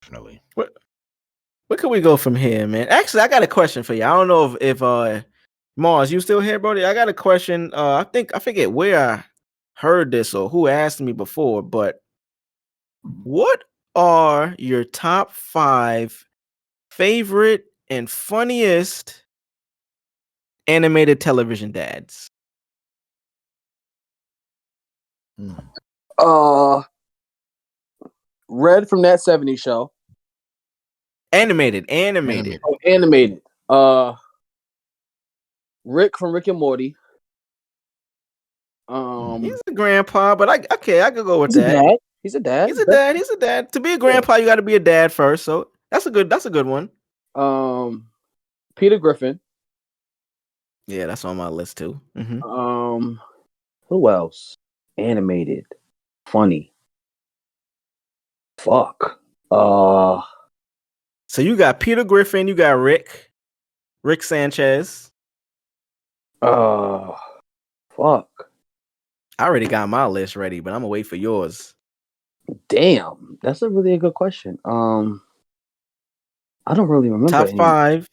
Definitely. Where can we go from here, man? Actually, I got a question for you. I don't know if Mars, you still here, Brody? I got a question. I forget where I heard this or who asked me before, but what are your top 5 favorite and funniest animated television dads? Red from that '70s show. Animated. Oh, animated. Rick from Rick and Morty. He's a grandpa, but I could go with he's that. A dad. He's a dad. He's a dad. To be a grandpa, you got to be a dad first. So that's a good one. Peter Griffin. Yeah, that's on my list too. Who else? Animated, funny. Fuck. So you got Peter Griffin. You got Rick Sanchez. Fuck. I already got my list ready, but I'm gonna wait for yours. Damn, that's a really good question. I don't really remember Top 5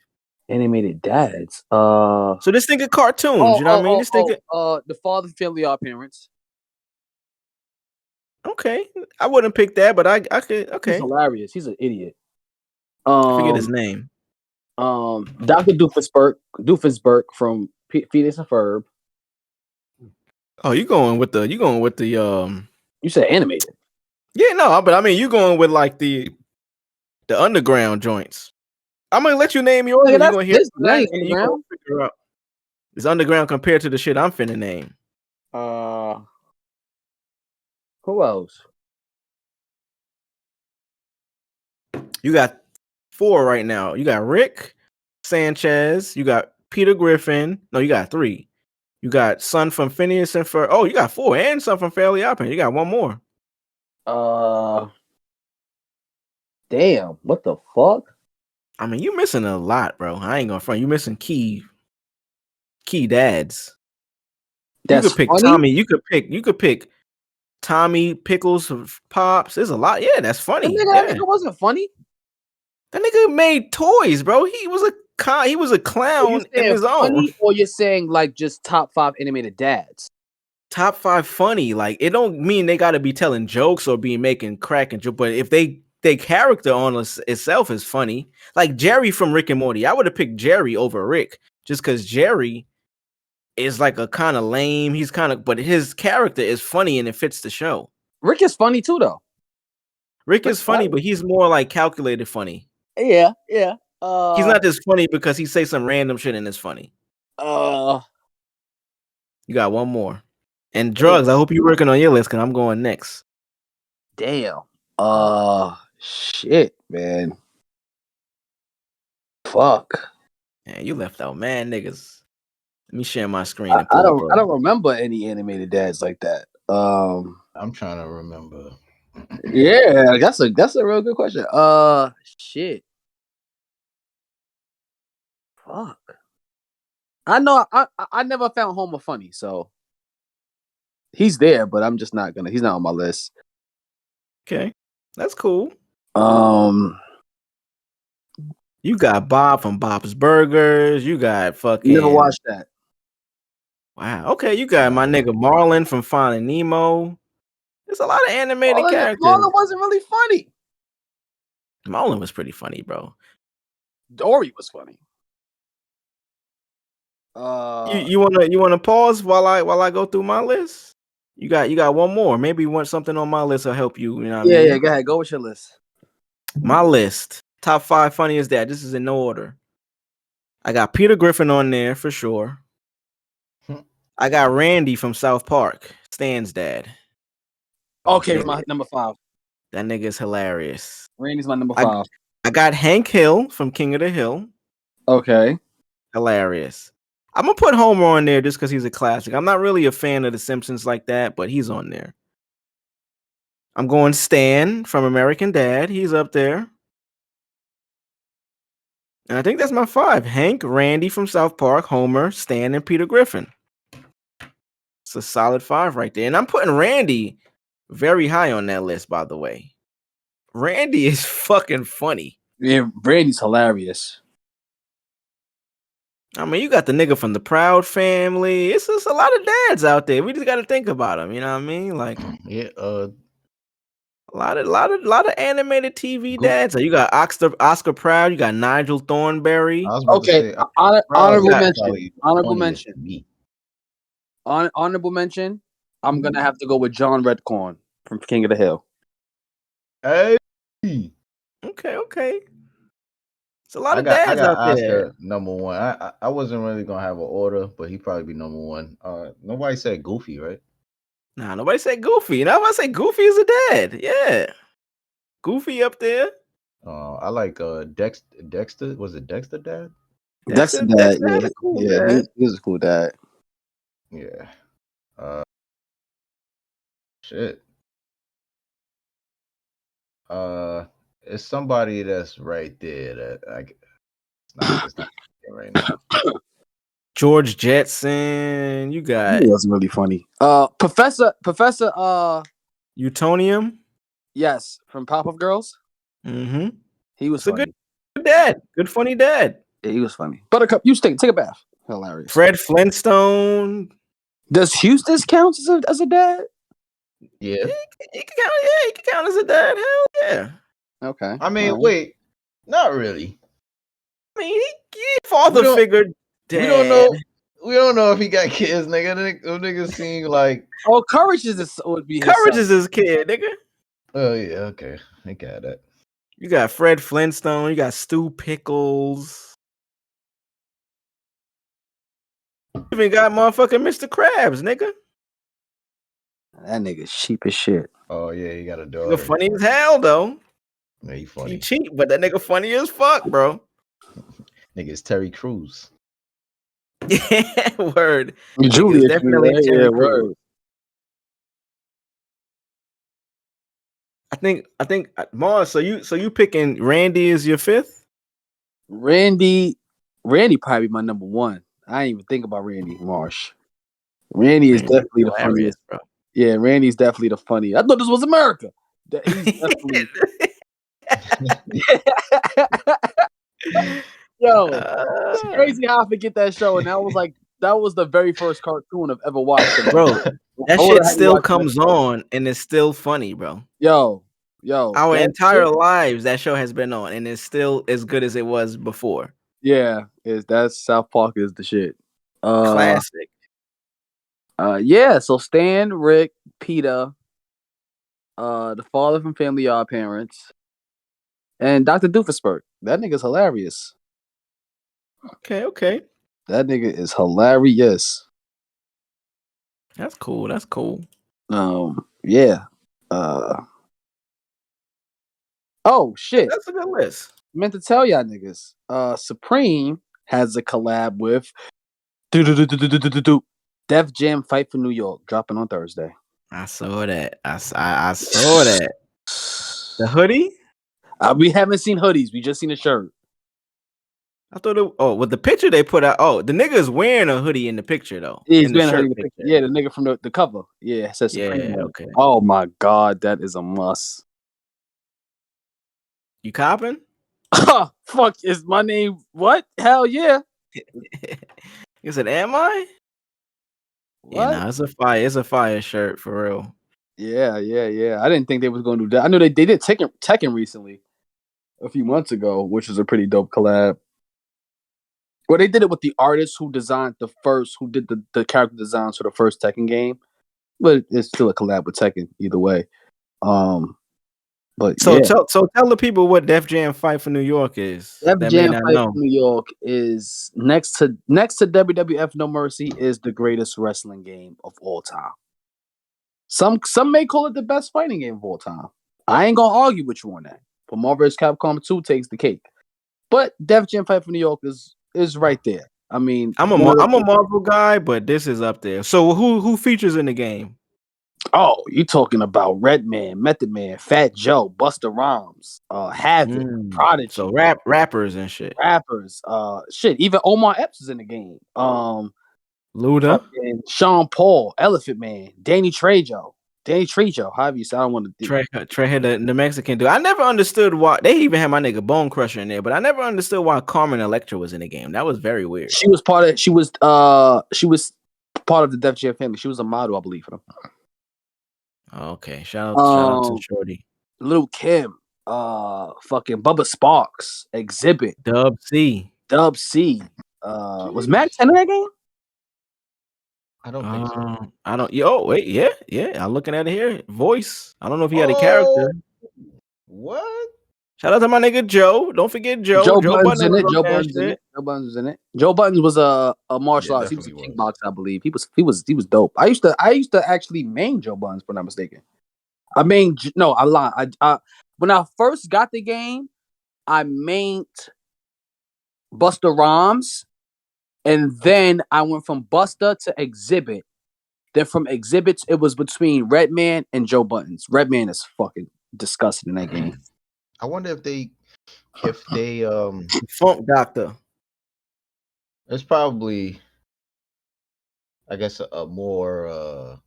animated dads. So this thing of cartoons, you know what I mean? This thing. The Father Family Odd Parents. Okay, I wouldn't pick that, but I could. Okay, He's hilarious. He's an idiot. I forget his name. Dr. Doofenshmirtz from Phineas and Ferb. Oh, you going with the You said animated. Yeah, no, but I mean you going with like the underground joints. I'm gonna let you name yours. You're gonna hear that, and you gonna figure out it's underground compared to the shit I'm finna name. Who else? You got 4 right now. You got Rick Sanchez. You got Peter Griffin. No, you got 3. You got Son from Phineas and Ferb. Oh, you got 4 and Son from Fairly Odd Parents. You got one more. Damn. What the fuck? I mean, you missing a lot, bro. I ain't gonna front. You missing key dads. That's you could pick funny? Tommy. You could pick Tommy Pickles of Pops. There's a lot. Yeah, that's funny. That nigga wasn't funny. That nigga made toys, bro. He was a clown in his own. Or you're saying like just top 5 animated dads? Top 5 funny. Like it don't mean they got to be telling jokes or be making cracking jokes, but if they character on itself is funny, like Jerry from Rick and Morty, I would have picked Jerry over Rick just because Jerry is like a kind of lame. He's kind of, but his character is funny and it fits the show. Rick is funny too, though. Rick is funny, but he's more like calculated funny. Yeah. He's not just funny because he say some random shit and it's funny. You got one more. And drugs. I hope you're working on your list because I'm going next. Damn. Shit, man. Fuck. Man, you left out mad niggas. Let me share my screen. I don't remember any animated dads like that. I'm trying to remember. Yeah, that's a real good question. Shit. Fuck. I know I never found Homer funny, so he's there, but I'm just not gonna. He's not on my list. Okay, that's cool. You got Bob from Bob's Burgers. You got fucking. Never watched that. Wow. Okay, you got my nigga Marlon from Finding Nemo. There's a lot of animated characters. Marlon wasn't really funny. Marlon was pretty funny, bro. Dory was funny. You wanna pause while I go through my list? You got one more. Maybe you want something on my list will help you. You know what I mean? Yeah. Go ahead. Go with your list. My list. Top 5 funniest dad. This is in no order. I got Peter Griffin on there for sure. I got Randy from South Park, Stan's dad. Okay, my number 5. That nigga is hilarious. Randy's my number 5. I got Hank Hill from King of the Hill. Okay. Hilarious. I'm gonna put Homer on there just because he's a classic. I'm not really a fan of The Simpsons like that, but he's on there. I'm going Stan from American Dad. He's up there. And I think that's my 5. Hank, Randy from South Park, Homer, Stan, and Peter Griffin. It's a solid 5 right there. And I'm putting Randy very high on that list, by the way. Randy is fucking funny. Yeah, Randy's hilarious. I mean, you got the nigga from the Proud Family. It's just a lot of dads out there. We just got to think about them. You know what I mean? Like, yeah, a lot of animated TV dads. So you got Oscar Proud. You got Nigel Thornberry. Okay, honorable mention. Honorable mention. Honorable mention. I'm gonna have to go with John Redcorn from King of the Hill. Hey. Okay. It's a lot of dads out there. Oscar number 1. I wasn't really gonna have an order, but he'd probably be number 1. Nobody said Goofy, right? Nah, nobody said Goofy. Now if I say Goofy is a dad, yeah, Goofy up there. I like Dexter. Was it Dexter Dad? Dexter Dad. Yeah, cool dad. He was a cool dad. Yeah. Shit. It's somebody that's right there that it's not right now. George Jetson. You got. He wasn't really funny. Professor. Utonium. Yes, from Pop-Up Girls. Mm-hmm. He was funny. Good dad. Good funny dad. Yeah, he was funny. Buttercup, you take a bath. Hilarious. Fred Flintstone. Does Houston count as a dad? Yeah. He can count as a dad. Hell yeah. Okay. I mean, wait, not really. I mean, he father figure dad. We don't know if he got kids, nigga. Niggas seem like Courage would be Courage is his kid, nigga. Oh yeah, okay, I got that. You got Fred Flintstone. You got Stu Pickles. You even got motherfucking Mr. Krabs, nigga. That nigga's cheap as shit. Oh yeah, he got a daughter. Nigga funny as hell though. Yeah, he funny. He cheap, but that nigga funny as fuck, bro. Nigga, it's Terry Crews. Yeah, word. Julia, definitely right? Terry Yeah, Crews. word. I think Mars. So you picking Randy as your 5th? Randy probably my number 1. I ain't even think about Randy Marsh. Randy is definitely the funniest, bro. Yeah, Randy's definitely the funniest. I thought this was America. He's definitely. Yo, it's crazy how I forget that show, and that was the very first cartoon I've ever watched. Bro, that shit still comes on, and it's still funny, bro. Yo, our entire lives that show has been on, and it's still as good as it was before. Yeah, that's South Park is the shit. Classic. Yeah. So Stan, Rick, Peter, the father from Family Odd Parents, and Dr. Doofenshmirtz. That nigga's hilarious. Okay. That nigga is hilarious. That's cool. Yeah. Oh shit. That's a good list. Meant to tell y'all niggas. Supreme has a collab with Def Jam Fight for New York, dropping on Thursday. I saw that. I saw that. The hoodie? We haven't seen hoodies. We just seen a shirt. I thought with the picture they put out. Oh, the nigga is wearing a hoodie in the picture though. Yeah, he's wearing a hoodie in the picture. Yeah, the nigga from the cover. Yeah, it says Supreme. Yeah, okay. Oh my god, that is a must. You copping? Fuck, is my name what? Hell yeah. You said, "Am I?" Yeah, What? nah, it's a fire. It's a fire shirt for real. Yeah. I didn't think they was going to do that. I know they did Tekken recently, a few months ago, which was a pretty dope collab. Well, they did it with the artist who did the character designs for the first Tekken game, but it's still a collab with Tekken either way. But So yeah, tell the people what Def Jam Fight for New York is. Def That may Jam not Fight for know. New York is next to WWF No Mercy is the greatest wrestling game of all time. Some may call it the best fighting game of all time. I ain't gonna argue with you on that. But Marvel vs. Capcom 2 takes the cake. But Def Jam Fight for New York is right there. I mean, I'm a Marvel guy, but this is up there. So who features in the game? oh, you talking about Redman, Method Man, Fat Joe, Busta Rhymes, Havoc, Prodigy, So rappers and shit. rappers, shit. Even Omar Epps is in the game. Luda, Fucking Sean Paul, Elephant Man, Danny Trejo, however you say. I don't want to do. Trey, the Mexican dude. I never understood why they even had my nigga Bone Crusher in there, but I never understood why Carmen Electra was in the game. That was very weird. She was part of. She was part of the Def Jam family. She was a model, I believe, for them. Okay, shout out to Shorty. Lil Kim, fucking Bubba Sparks, Exhibit, Dub C. Was Max in that game? I don't think so. I don't. Yo, wait, yeah. I'm looking at it here. Voice. I don't know if he had a character. What? Shout out to my nigga Joe. Don't forget Joe. Joe Buttons in was it. on Joe that Buttons in shit. it. Joe Buttons was in it. Joe Buttons was a martial artist. He was a definitely kickboxer, I believe. He was dope. I used to actually main Joe Buttons, if I'm not mistaken. I lied. I when I first got the game, I mained Busta Rhymes, and then I went from Busta to Exhibit. Then from Exhibits, it was between Redman and Joe Buttons. Redman is fucking disgusting in that game. I wonder if they Funk Doctor. it's probably I guess a more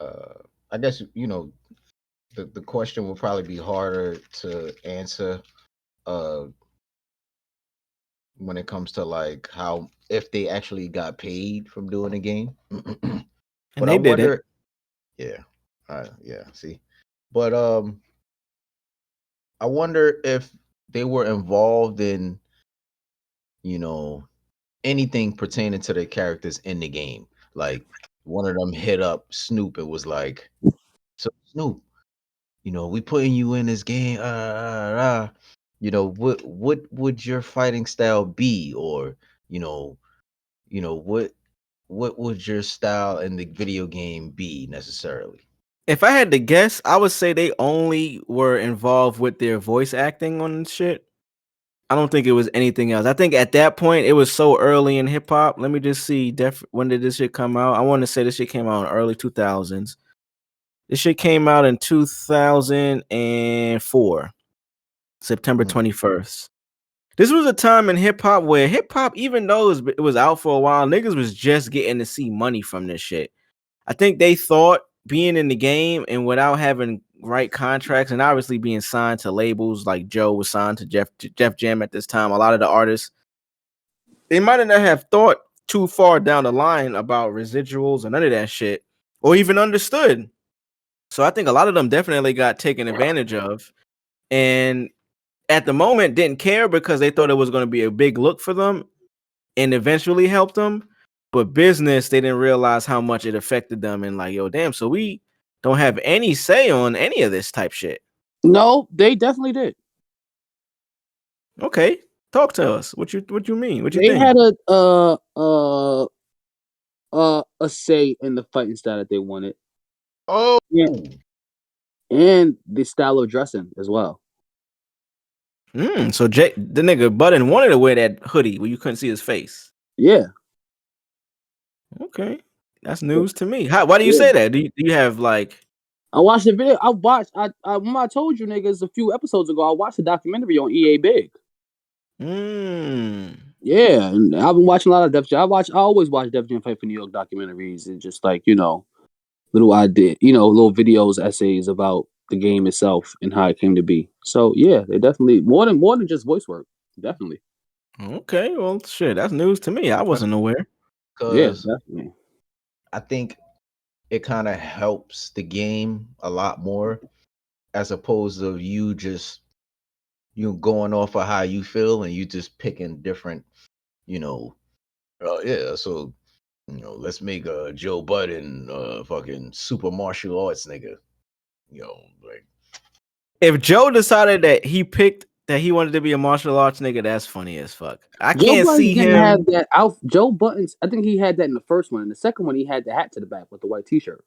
I guess the question will probably be harder to answer when it comes to like how if they actually got paid from doing the game. But they I did wonder, see. But I wonder if they were involved in, anything pertaining to their characters in the game. Like one of them hit up Snoop and was like, "So Snoop, we putting you in this game. What would your fighting style be, or what would your style in the video game be necessarily?" If I had to guess, I would say they only were involved with their voice acting on shit. I don't think it was anything else. I think at that point it was so early in hip hop. Let me just see. When did this shit come out? I want to say this shit came out in early 2000s. This shit came out in 2004, September 21st. This was a time in hip hop where hip hop, even though it was out for a while, niggas was just getting to see money from this shit. I think they thought being in the game and without having right contracts and obviously being signed to labels like Joe was signed to Jeff Jam at this time, a lot of the artists, they might not have thought too far down the line about residuals and none of that shit, or even understood. So I think a lot of them definitely got taken advantage of, and at the moment didn't care because they thought it was going to be a big look for them and eventually helped them. But business, they didn't realize how much it affected them, and like, yo, damn, so we don't have any say on any of this type shit. No, they definitely did. Okay, talk to us. What you mean? What you They think? had a say in the fighting style that they wanted. Oh, yeah. And the style of dressing as well. So the nigga Button wanted to wear that hoodie where you couldn't see his face. Yeah. Okay, that's news to me. Why do you say that? Do you have like? I watched the video. When I told you niggas a few episodes ago, I watched a documentary on EA Big. Yeah, and I've been watching a lot of Def Jam. I always watch Def Jam Fight for New York documentaries and just like little idea, little videos, essays about the game itself and how it came to be. So yeah, they definitely more than just voice work. Definitely. Okay, well, shit, that's news to me. I wasn't aware. Yeah, Because definitely. I think it kind of helps the game a lot more as opposed to you going off of how you feel and you just picking different, you know, yeah, so let's make Joe Budden fucking super martial arts nigga. Like If Joe decided that he wanted to be a martial arts nigga, that's funny as fuck. I Joe can't Buttons see didn't have him. that out. Joe Buttons, I think he had that in the first one. In the second one, he had the hat to the back with the white T-shirt.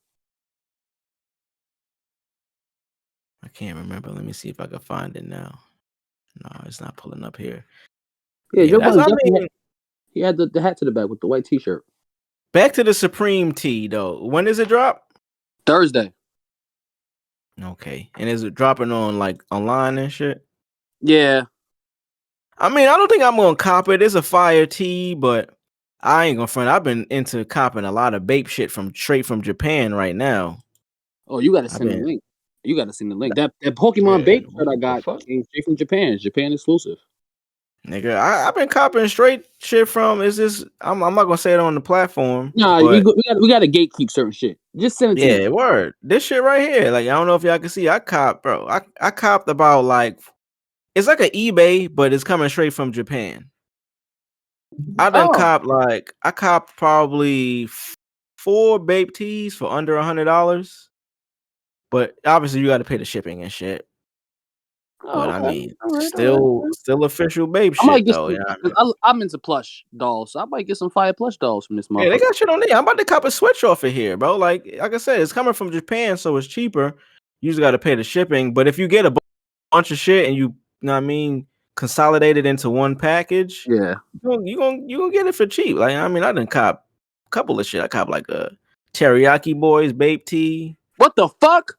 I can't remember. Let me see if I can find it now. No, it's not pulling up here. Yeah, Yeah, Joe that's. Buttons I definitely mean, he had the hat to the back with the white T-shirt. back to the Supreme T though. When does it drop? Thursday. Okay, and is it dropping on like online and shit? Yeah. I mean, I don't think I'm gonna cop it. It's a fire tee, but I ain't gonna front. I've been into copping a lot of Bape shit straight from Japan right now. Oh, you got to I've send the been, link. You got to send the link. That Pokemon yeah, Baby shirt I what the got fuck? came straight from Japan. It's Japan exclusive. nigga. I've been copping straight shit from. Is this? I'm not gonna say it on the platform, Nah, but we got to gatekeep certain shit. Just send it to me. yeah, word. This shit right here. Like I don't know if y'all can see. I copped, bro. I copped about like it's like an eBay, but it's coming straight from Japan. Oh, I copped probably 4 Bape tees for under $100. But obviously you got to pay the shipping and shit. But I okay. mean, All right, all right. still official Bape I might shit get though. some. Yeah, I mean, 'Cause I'm into plush dolls, so I might get some fire plush dolls from this yeah, they motherfucker. got shit on there. I'm about to cop a switch off of here, bro. Like I said, it's coming from Japan, so it's cheaper. You just got to pay the shipping. But if you get a bunch of shit and you know what I mean, consolidate it into one package, Yeah. you gonna get it for cheap. Like I mean, I done cop a couple of shit. I cop like a Teriyaki Boys Bape tee. What the fuck?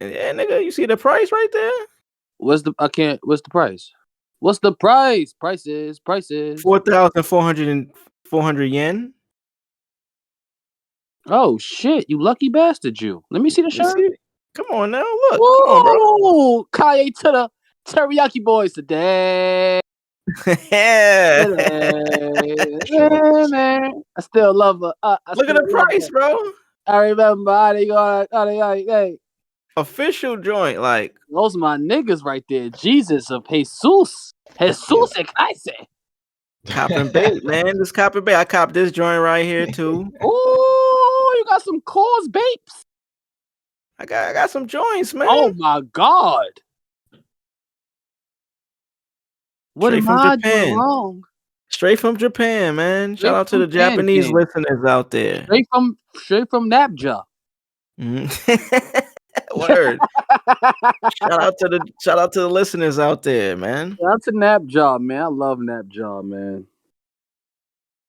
And yeah, nigga, you see the price right there? What's the price? What's the price? Prices. 4,400 yen. Oh shit! You lucky bastard! You. Let me see the You shirt. see? Come on now, look. Come on, bro. Woo! Kanye to the Teriyaki Boys today. Yeah. Yeah, man. I still love her. Look at the price, bro. I remember. Hey, Official joint, like those are my niggas right there. Jesus of Jesus. Jesus Christ. copping bait, man. This copping bait. I copped this joint right here too. Oh, you got some cause babes. I got some joints, man. Oh my god. What Straight am from I doing Japan. wrong? Straight from Japan, man. Straight Shout out to from the Japanese Japan. listeners out there. Straight from Napja. Word. Shout out to the listeners out there, man. Shout out to Napjaw, man. I love Napjaw, man.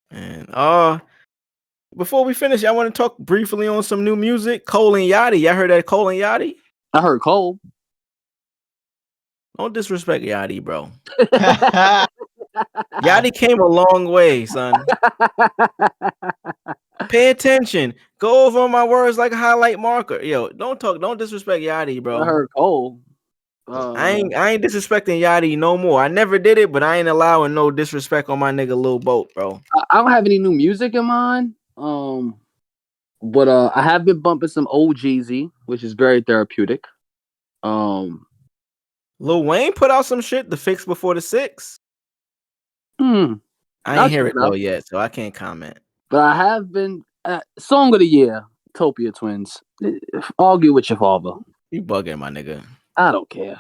And before we finish, I want to talk briefly on some new music. Cole and Yachty. Y'all heard that Cole and Yachty? I heard Cole. Don't disrespect Yachty, bro. Yachty came a long way, son. Pay attention. Go over my words like a highlight marker. Yo, don't disrespect Yachty, bro. I heard Cole. I ain't disrespecting Yachty no more. I never did it, but I ain't allowing no disrespect on my nigga Lil Boat, bro. I don't have any new music in mind. But I have been bumping some old Jeezy, which is very therapeutic. Lil Wayne put out some shit, The Fix Before the 6. I ain't hear it though yet, so I can't comment. But I have been Song of the Year, Topia Twins. Argue with your father. You bugging, my nigga. I don't care.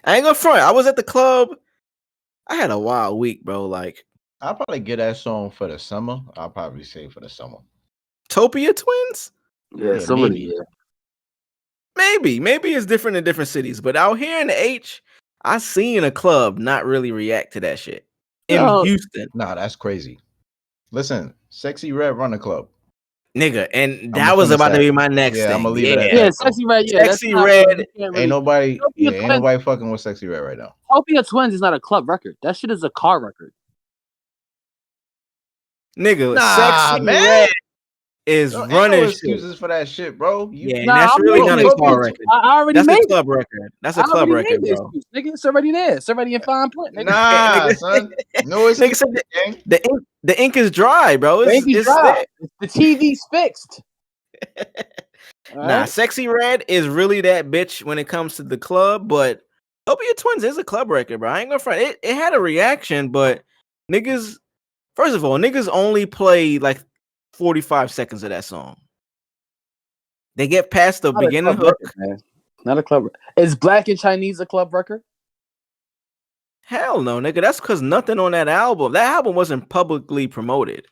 I ain't gonna front. I was at the club. I had a wild week, bro. Like, I'll probably get that song for the summer. I'll probably say for the summer. Topia Twins? Yeah, Song of the Year. Maybe it's different in different cities, but out here in the H, I seen a club not really react to that shit in Houston. Nah, that's crazy. Listen, Sexy Red run the club, nigga, and that was about to be my next thing. I'm gonna leave it at that. that. Sexy Red. Yeah, Sexy Red. Ain't nobody fucking with Sexy Red right now. Topia Twins is not a club record. That shit is a car record. Nigga, Nah, Sexy man. Red is Ain't running no shit. excuses for that shit, bro. Yeah, and Nah, that's I'm really making not a it. car record. I already That's made a it. club record. That's a I club already record, made the bro. excuse, nigga. It's already there. It's already in fine print, nigga. Nah, Nigga, son. No nigga excuses, said gang. the ink is dry, bro. The ink is It's dry. there. The TV's fixed. All Nah, right. Sexy Red is really that bitch when it comes to the club, but Obia Twins is a club record, bro. I ain't gonna front. It had a reaction, but niggas, first of all, niggas only play like 45 seconds of that song. They get past the Not a beginning club hook. record, man. Not a club record. Is Black and Chinese a club record? Hell no, nigga. That's because nothing on that album. That album wasn't publicly promoted.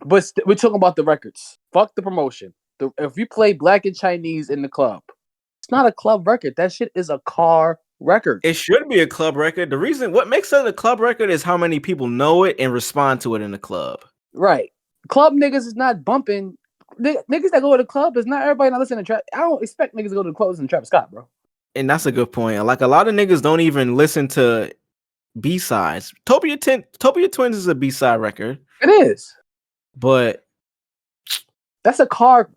But we're talking about the records. Fuck the promotion. If you play Black and Chinese in the club, it's not a club record. That shit is a car record. It should be a club record. The reason what makes it a club record is how many people know it and respond to it in the club. Right. Club niggas is not bumping. Niggas that go to the club is not everybody not listening to trap. I don't expect niggas to go to the club and Travis Scott, bro. And that's a good point. Like a lot of niggas don't even listen to B-sides. Topia Twins is a B-side record, It is. but That's a car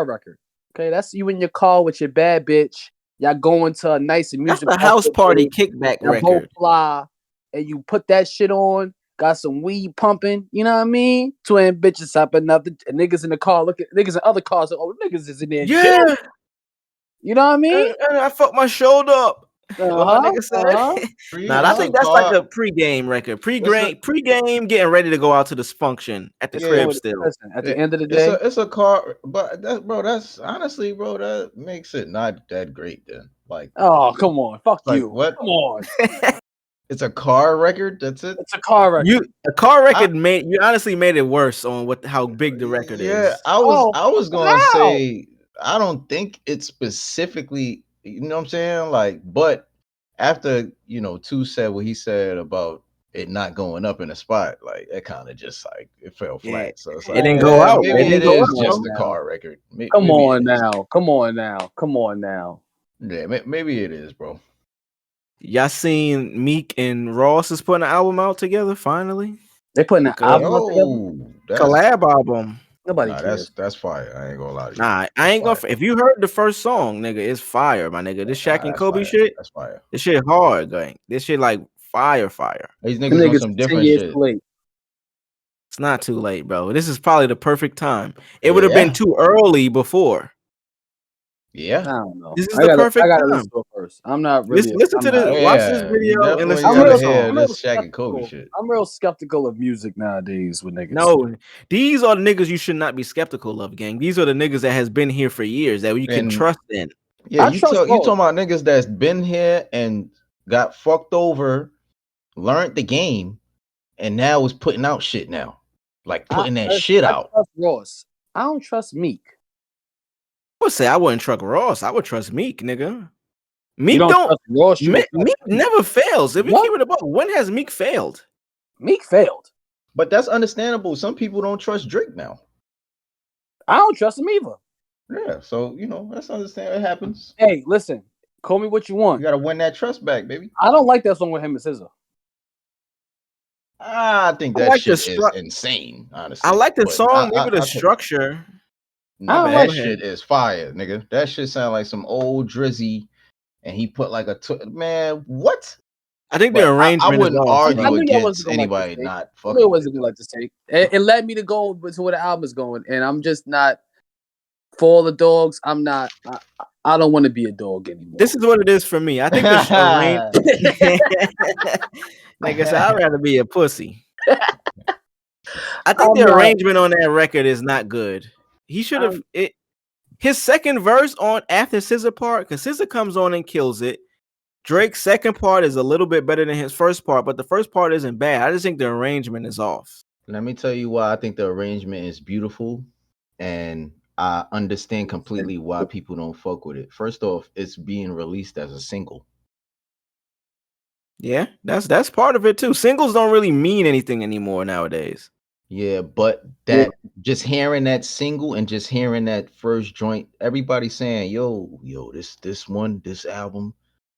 record. Okay, that's you in your car with your bad bitch. Y'all going to a nice that's amusement the house party place. kickback Y'all both record. fly, and you put that shit on. Got some weed pumping. You know what I mean? Twin bitches up another niggas in the car. Look at niggas in other cars. Oh, niggas is in there. Yeah, You know what I mean? and I fucked my shoulder up. What my nigga said? Nah, I think that's like a pregame record. Pregame, getting ready to go out to the function at the crib still. Listen, at the end of the day, it's a car, but that's honestly, bro, that makes it not that great then. Like, oh come on, fuck like you. what? Come on, It's a car record. That's it. it's a car record. A car record you honestly made it worse on how big the record Yeah, is. I was gonna how? say I don't think it's specifically, you know what I'm saying? Like, but after, Two said what he said about it not going up in the spot, like that kind of just like it fell Yeah, flat. So it's it like, didn't go out. maybe It it didn't go is out. just a Now. car record. Come Maybe on it is. now. Come on now. Come on now. Yeah, maybe it is, bro. Y'all seen Meek and Ross is putting an album out together finally? They putting an album out together. Yo, Collab album. Nobody cares. that's fire. I ain't gonna lie to you. Nah, I ain't gonna. If you heard the first song, nigga, it's fire, my nigga. This Shaq and Kobe shit. That's fire. This shit hard, gang. This shit like fire. These Them niggas on niggas some 10 different years shit. too late. It's not too late, bro. This is probably the perfect time. It would have been too early before. Yeah. I don't know. This is the perfect I gotta time. listen to it first. I'm not really. Listen to this. Watch this video and listen to the song. This Shaq and Kobe shit. I'm real skeptical of music nowadays with niggas. No, these are the niggas you should not be skeptical of, gang. These are the niggas that has been here for years that you can trust in. Yeah, you talking about niggas that's been here and got fucked over, learned the game, and now is putting out shit now. Like putting that shit out. I trust Ross. I don't trust Meek. I would say I wouldn't trust Ross. I would trust Meek, nigga. Meek don't trust Ross. Meek never fails. If you keep it above, when has Meek failed? Meek failed. But that's understandable. Some people don't trust Drake now. I don't trust him either. Yeah, so that's understandable. It happens. Hey, listen, call me what you want. You gotta win that trust back, baby. I don't like that song with him and SZA. I think that shit is insane, honestly. I like the song, maybe the structure. That shit is fire, nigga. That shit sound like some old Drizzy, and he put like man, what? I think the arrangement. I wouldn't argue against anybody not fucking. It wasn't like to take. It led me to go to where the album is going, and I'm just not for all the dogs. I'm not. I don't want to be a dog anymore. This is what it is for me. I think the nigga said I'd rather be a pussy. I think the arrangement on that record is not good. He should have his second verse on after SZA part, because SZA comes on and kills it. Drake's second part is a little bit better than his first part, but the first part isn't bad. I just think the arrangement is off. Let me tell you why I think the arrangement is beautiful, and I understand completely why people don't fuck with it. First off, it's being released as a single. Yeah, that's part of it too. Singles don't really mean anything anymore nowadays. Yeah, but just hearing that single and just hearing that first joint, everybody saying, yo, this album,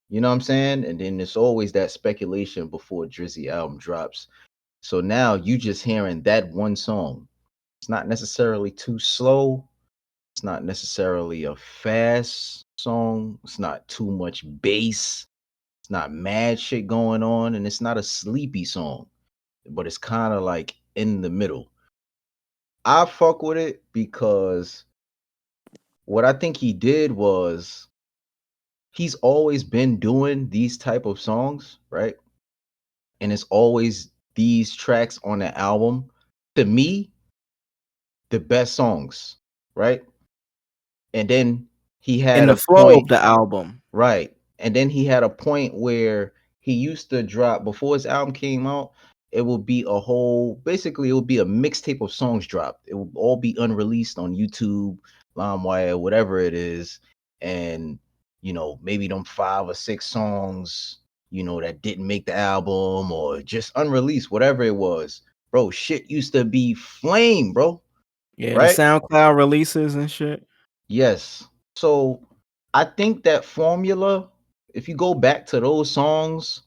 you know what I'm saying? And then there's always that speculation before Drizzy album drops. So now you just hearing that one song It's not necessarily too slow. It's not necessarily a fast song. It's not too much bass. It's not mad shit going on, and it's not a sleepy song, but it's kind of like in the middle. I fuck with it because what I think he did was he's always been doing these type of songs, right? And it's always these tracks on the album. To me, the best songs, right? And then he In had the a flow point, of the album. right? And then he had a point where he used to drop before his album came out. It would be a whole, basically, it would be a mixtape of songs dropped. It would all be unreleased on YouTube, LimeWire, whatever it is, and maybe them 5 or 6 songs, that didn't make the album or just unreleased, whatever it was. Bro, shit used to be flame, bro. Yeah, the Right? SoundCloud releases and shit. Yes. So I think that formula, if you go back to those songs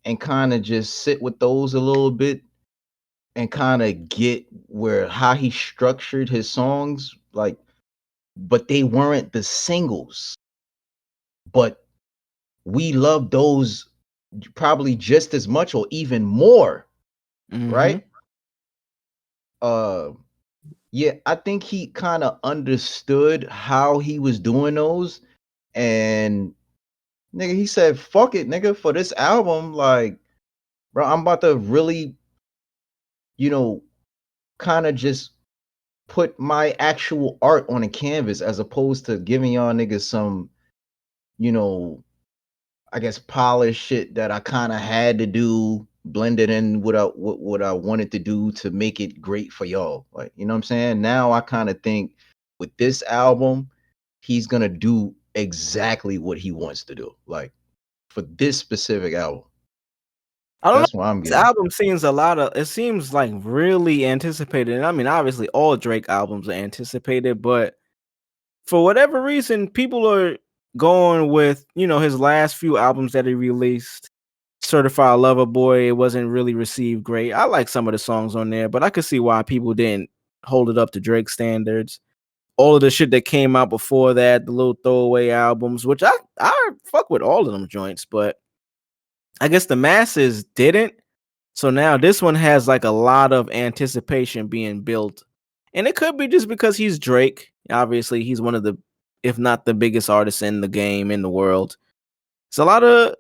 and kind of just sit with those a little bit and kind of get where how he structured his songs, like, but they weren't the singles. But we love those probably just as much or even more, Mm-hmm. right? Uh yeah, I think he kind of understood how he was doing those, and nigga, he said, "Fuck it, nigga, for this album, like, bro, I'm about to really, you know, kind of just put my actual art on a canvas as opposed to giving y'all niggas some, you know, I guess polished shit that I kind of had to do, blend it in what I wanted to do to make it great for y'all. Like, you know what I'm saying? Now I kind of think with this album, he's gonna do exactly what he wants to do. Like for this specific album. I don't know. That's what I'm This getting. album seems it seems like really anticipated. And I mean, obviously all Drake albums are anticipated, but for whatever reason, people are going with, his last few albums that he released. Certified Lover Boy, it wasn't really received great. I like some of the songs on there, but I could see why people didn't hold it up to Drake standards. All of the shit that came out before that, the little throwaway albums, which I fuck with all of them joints, but I guess the masses didn't. So now this one has like a lot of anticipation being built. And it could be just because he's Drake. Obviously, he's one of the, if not the biggest artist in the game, in the world. It's a lot of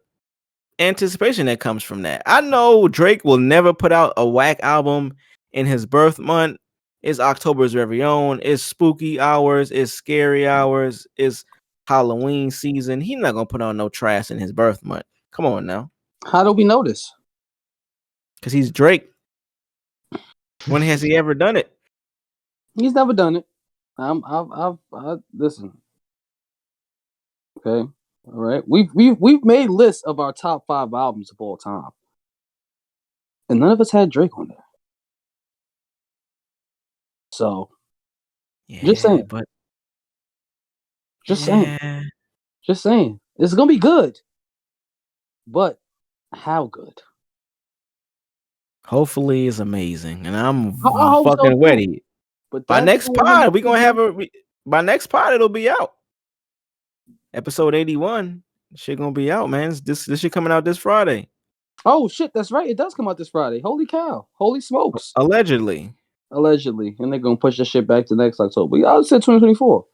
anticipation that comes from that. I know Drake will never put out a whack album in his birth month. It's October's very own. It's spooky hours. It's scary hours. It's Halloween season. He's not gonna put on no trash in his birth month. Come on now, How do we know this? because he's Drake. When has he ever done it? He's never done it. Listen. Okay, all right. We've made lists of our top 5 albums of all time, and none of us had Drake on there. So just Yeah, saying, but just saying, yeah, just saying, it's gonna be good, but how good? hopefully it's amazing, and I I'm hope so fucking too. ready. But By that's next not what pod, we makes gonna it. have by next pod it'll be out. Episode 81. Shit gonna be out, man. This shit coming out this Friday. Oh shit, that's right. It does come out this Friday. Holy cow! Holy smokes! Allegedly. Allegedly, and they're gonna push this shit back to next October. I said 2024.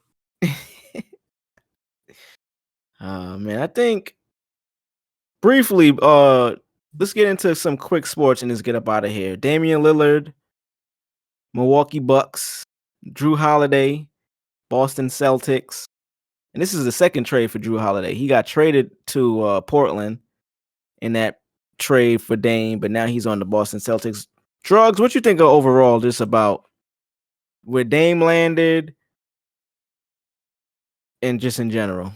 Man, I think briefly, let's get into some quick sports and just get up out of here. Damian Lillard, Milwaukee Bucks, Drew Holiday, Boston Celtics. And this is the second trade for Drew Holiday. He got traded to Portland in that trade for Dame, but now he's on the Boston Celtics. Drugs, what you think of overall just about where Dame landed and just in general?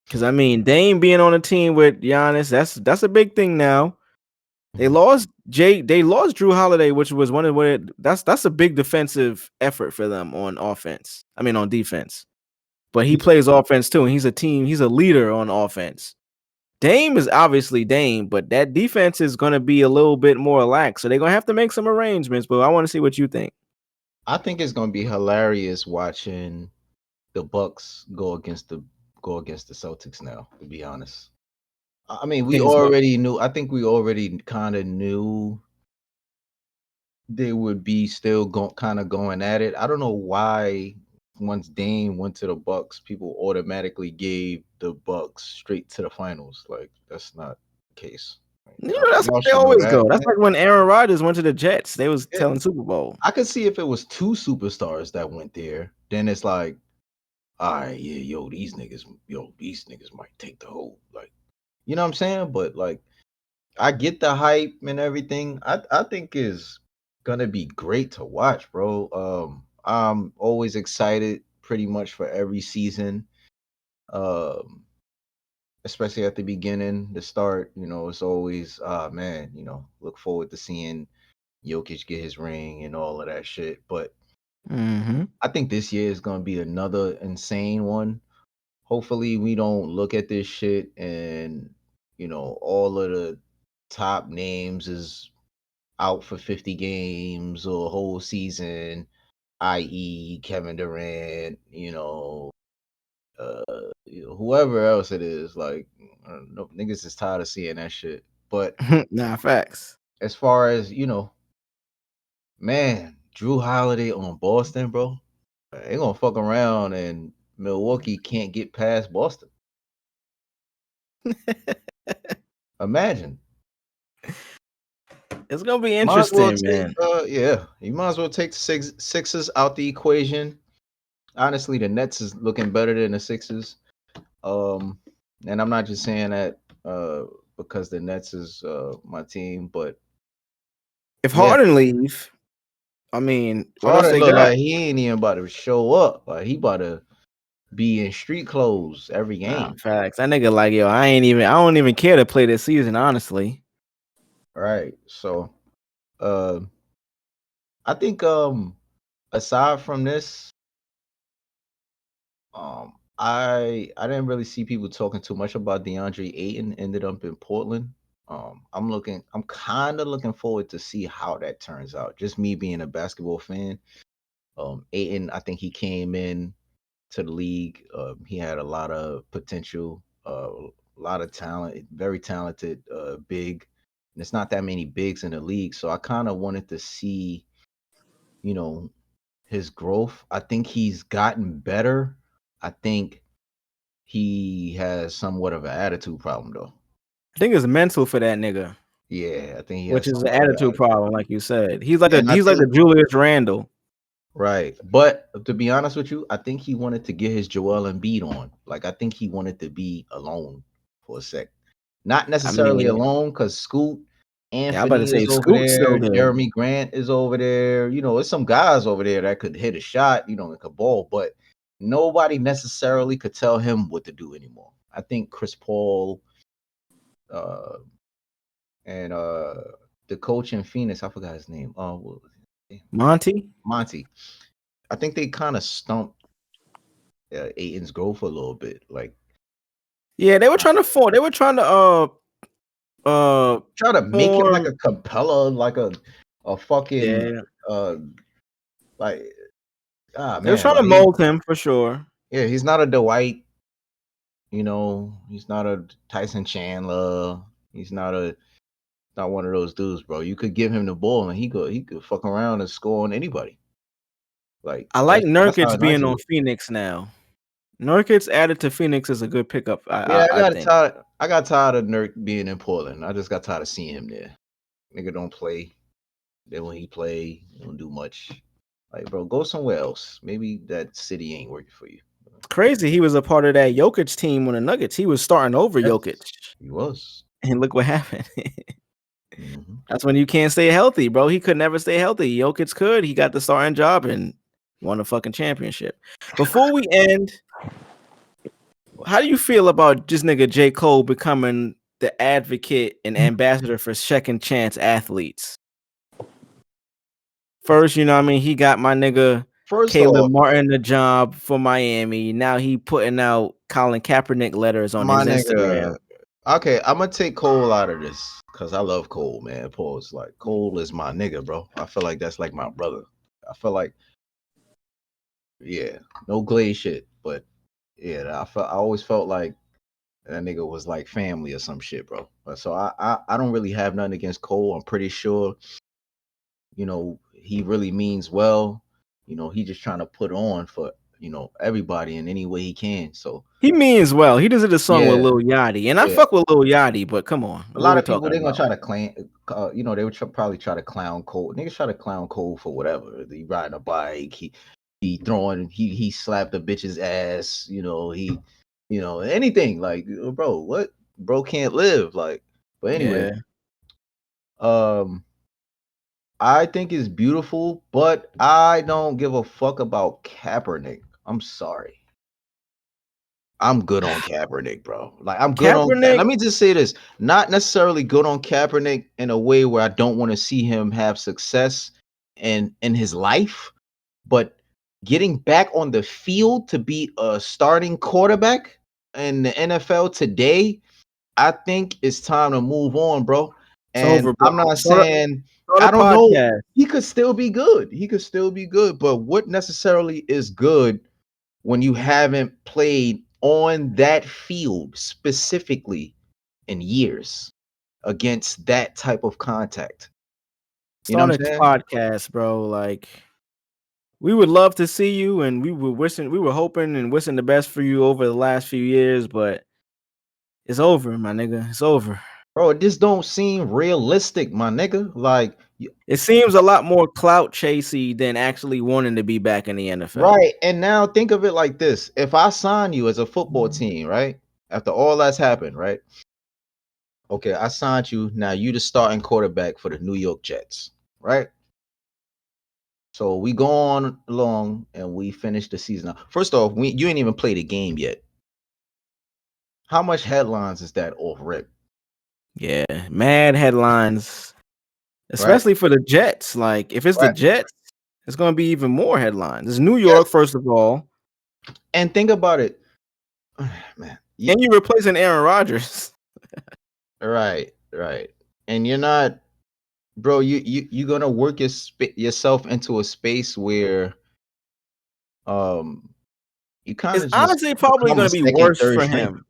Because I mean, Dame being on a team with Giannis, that's a big thing now. They lost Drew Holiday, which was one of what that's a big defensive effort for them on offense. I mean on defense. But he plays offense too, and he's a leader on offense. Dame is obviously Dame, but that defense is going to be a little bit more lax. So they're going to have to make some arrangements. But I want to see what you think. I think it's gonna be hilarious watching the Bucks go against the Celtics now, to be honest. I mean, we Think it's going. already knew. I think we already kind of knew they would be still kind of going at it. I don't know why once Dame went to the Bucks, people automatically gave the Bucks straight to the finals. Like that's not the case. You know, that's Y'all what they should know always that, go. That's man. like when Aaron Rodgers went to the Jets. They was Yeah. telling Super Bowl. I could see if it was two superstars that went there, then it's like, all right, yeah, these niggas might take the whole, like, you know what I'm saying? But like, I get the hype and everything. I think is gonna be great to watch, bro. I'm always excited pretty much for every season. Um, especially at the beginning, the start, it's always man, look forward to seeing Jokic get his ring and all of that shit. But Mm-hmm. I think this year is gonna be another insane one. Hopefully we don't look at this shit and all of the top names is out for 50 games or a whole season, i.e. Kevin Durant, whoever else it is. Like, I don't know, niggas is tired of seeing that shit. But Nah, facts. as far as, man, Drew Holiday on Boston, bro, they gonna fuck around and Milwaukee can't get past Boston. Imagine. It's gonna be Might as well interesting, take, man. you might as well take the Sixers out the equation. Honestly, the Nets is looking better than the Sixers. And I'm not just saying that because the Nets is my team, but If yeah, Harden leave, I mean, what else Harden they look got? like he ain't even about to show up. Like he about to be in street clothes every Nah, game. facts. That nigga like, yo, I don't even care to play this season, honestly. Right. So I think aside from this, I didn't really see people talking too much about DeAndre Ayton ended up in Portland. I'm kind of looking forward to see how that turns out. Just me being a basketball fan. Ayton, I think he came in to the league. He had a lot of potential, a lot of talent, very talented, big. And it's not that many bigs in the league, so I kind of wanted to see, you know, his growth. I think he's gotten better. I think he has somewhat of an attitude problem, though. I think it's mental for that nigga, Yeah, I think he which has is an somewhat of an attitude attitude problem, problem. like you said. He's like And I he's like think a Julius Randle. right. But to be honest with you, I think he wanted to get his Joel Embiid on. Like I think he wanted to be alone for a sec. Not I necessarily mean, alone because Scoot, yeah, I'm about to Anthony say is over Scoot's still there, there. Jeremy Grant is over there. There's some guys over there that could hit a shot, and could ball, but nobody necessarily could tell him what to do anymore. I think Chris Paul, uh, and the coach in Phoenix, I forgot his name. What was his name? Monty. Monty. I think they kind of stumped Aiton's growth a little bit. Like, Yeah, they were trying to form. They were trying to try to make him like form. a Capella, like a fucking Yeah, like they were man, trying to like mold him for sure. he's not a Dwight. He's not a Tyson Chandler. He's not one of those dudes, bro. You could give him the ball and he could fuck around and score on anybody. Like I like that's how Nurkic nice being he on is. Phoenix now. Nurkic added to Phoenix is a good pickup. Yeah, I think. I got tired of Nurk being in Portland. I just got tired of seeing him there. Nigga don't play. Then when he play, he don't do much. Like, bro, go somewhere else. Maybe that city ain't working for you. It's crazy. He was a part of that Jokic team on the Nuggets. He was starting over Yes, Jokic, he was. and look what happened. Mm-hmm. That's when you can't stay healthy, bro. He could never stay healthy. Jokic could. He got the starting job and won a fucking championship. Before we end, how do you feel about this nigga J. Cole becoming the advocate and ambassador for second chance athletes? First, you know what I mean? He got my nigga First Caleb off, Martin the job for Miami. Now he putting out Colin Kaepernick letters on my his nigga, Instagram. Okay, I'm gonna take Cole out of this because I love Cole, man. Pause. Like Cole is my nigga, bro. I feel like that's like my brother. I feel like, yeah, no glaze shit, but yeah, I always felt like that nigga was like family or some shit, bro. But so I don't really have nothing against Cole. I'm pretty sure, he really means well. He just trying to put on for everybody in any way he can. So He means well. He just did a song with yeah, Lil Yachty, and I yeah. fuck with Lil Yachty, but come on, A what are lot we of people talking they're gonna about? try to claim, they would probably try to clown Cole. Niggas try to clown Cole for whatever. He riding a bike, he slapped a bitch's ass. Anything like, bro, what, bro can't live like. But anyway, Yeah, um, I think it's beautiful, but I don't give a fuck about Kaepernick. I'm sorry. I'm good on Kaepernick, bro. Like I'm good on. Kaepernick. Let me just say this: not necessarily good on Kaepernick in a way where I don't want to see him have success in his life, but getting back on the field to be a starting quarterback in the NFL today, I think it's time to move on, bro. It's And over, bro. I'm not Start saying start a I don't know. podcast. He could still be good. He could still be good, but what necessarily is good when you haven't played on that field specifically in years against that type of contact? You know Start what a I'm saying? podcast, bro. Like we would love to see you, and we were hoping and wishing the best for you over the last few years, but it's over, my nigga. It's over. Bro, this don't seem realistic, my nigga. Like, It seems a lot more clout chasey than actually wanting to be back in the NFL. right. And now think of it like this. If I sign you as a football team, right? After all that's happened, right? Okay, I signed you. Now you the starting quarterback for the New York Jets, right? So we go on along and we finish the season. Now, first off, you ain't even played a game yet. How much headlines is that off rip? Yeah, mad headlines, Right? especially for the Jets. Like if it's the Right. Jets, it's going to be even more headlines. It's New York, Yes. first of all, And think about it, man. and you're replacing Aaron Rodgers. Right, right. And you're not, bro. You're gonna work yourself into a space where um you kind It's of just honestly probably become going a to be second, worse third for string. him.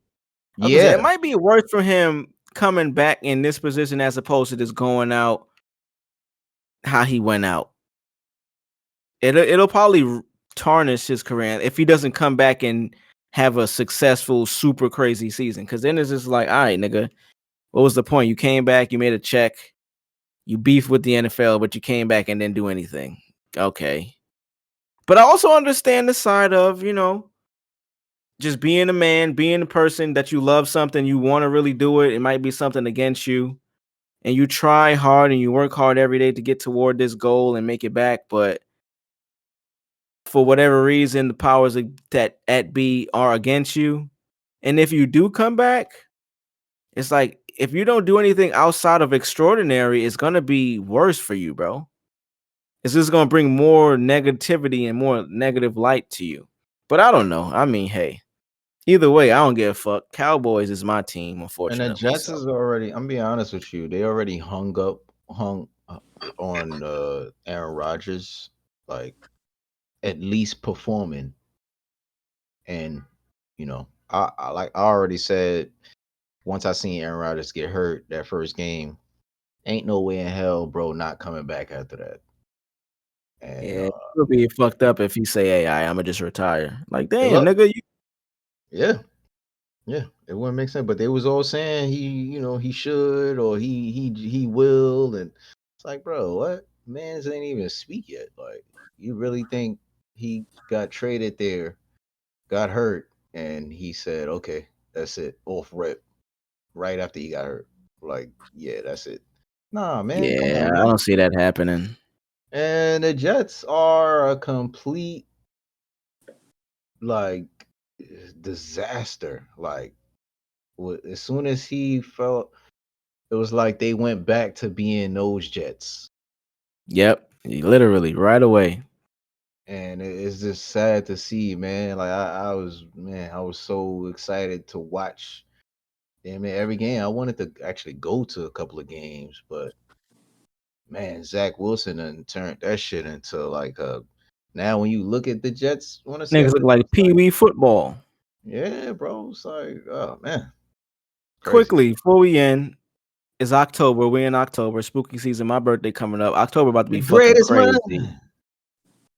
I was gonna say Yeah, it might be worse for him coming back in this position as opposed to just going out how he went out. It'll probably tarnish his career if he doesn't come back and have a successful, super crazy season. Because then it's just like, all right, nigga, what was the point? You came back, you made a check, you beefed with the NFL, but you came back and didn't do anything. Okay, but I also understand the side of just being a man, being a person that you love something, you want to really do it. It might be something against you, and you try hard and you work hard every day to get toward this goal and make it back. But for whatever reason, the powers that at B are against you. And if you do come back, it's like if you don't do anything outside of extraordinary, it's gonna be worse for you, bro. It's just gonna bring more negativity and more negative light to you. But I don't know. I mean, hey, either way, I don't give a fuck. Cowboys is my team, and the unfortunately. Jets So is already. I'm being honest with you. They already hung on Aaron Rodgers, like at least performing. And I already said, once I seen Aaron Rodgers get hurt that first game, ain't no way in hell, bro, not coming back after that. And yeah, it'll be fucked up if he say, "Hey, I'ma just retire." Like, it damn, look, nigga, you yeah, yeah, it wouldn't make sense. But they was all saying he should or he will, and it's like, bro, what? Man's ain't even speak yet. Like, you really think he got traded there, got hurt, and he said, okay, that's it, off rip, right after he got hurt. Like, yeah, that's it. Nah, man, come yeah, on, I man. don't see that happening. And the Jets are a complete like disaster. Like, as soon as he felt, it was like they went back to being those Jets. Yep, literally right away. And it's just sad to see, man. Like I was so excited to watch damn near every game. I wanted to actually go to a couple of games, but man, Zach Wilson done turned that shit into like a. Now, when you look at the Jets, want to say, Niggas look like it's like, Pee Wee football. yeah, bro, it's like, oh man, crazy. Quickly, before we end, it's October. We're in October. Spooky season. My birthday coming up. October about to The be fucking greatest man. crazy.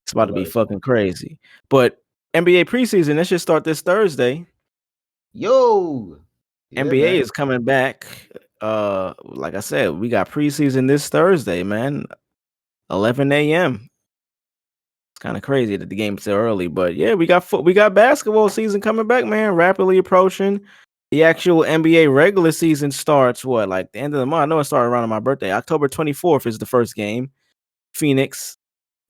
It's about to be Like, fucking crazy. But NBA preseason, that should start this Thursday. yo, yeah, NBA man. is coming back. Like I said, we got preseason this Thursday, man. 11 a.m. It's kind of crazy that the game's so early, but yeah, we got basketball season coming back, man. Rapidly approaching. The actual NBA regular season starts like the end of the month. I know it started around my birthday. October 24th is the first game. Phoenix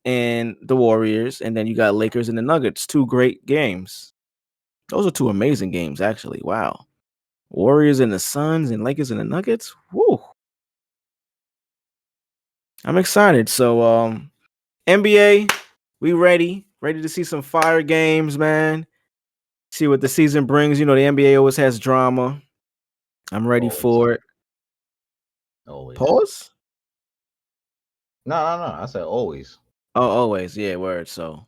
and the Warriors, and then you got Lakers and the Nuggets. 2 great games. Those are 2 amazing games, actually. Wow. Warriors and the Suns and Lakers and the Nuggets. Woo. I'm excited. So NBA, we ready to see some fire games, man. See what the season brings. You know, the NBA always has drama. I'm ready Always. for it. Always. Pause? No. I said always. Oh, always. Yeah, word. So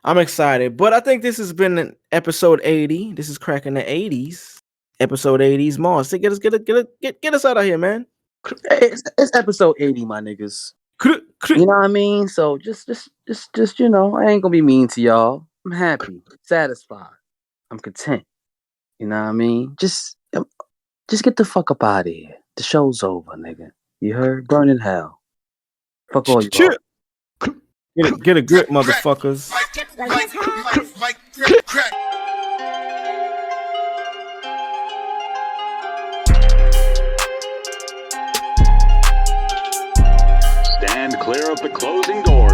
I'm excited. But I think this has been episode 80. This is cracking the 80s. Episode 80s. Moss, get us out of here, man. It's episode 80, my niggas. You know what I mean? So just you know, I ain't gonna be mean to y'all. I'm happy, satisfied, I'm content. You know what I mean? Just get the fuck up out of here. The show's over, nigga. You heard? Burn in hell. Fuck all y'all. Get a grip, motherfuckers. Stand clear of the closing doors.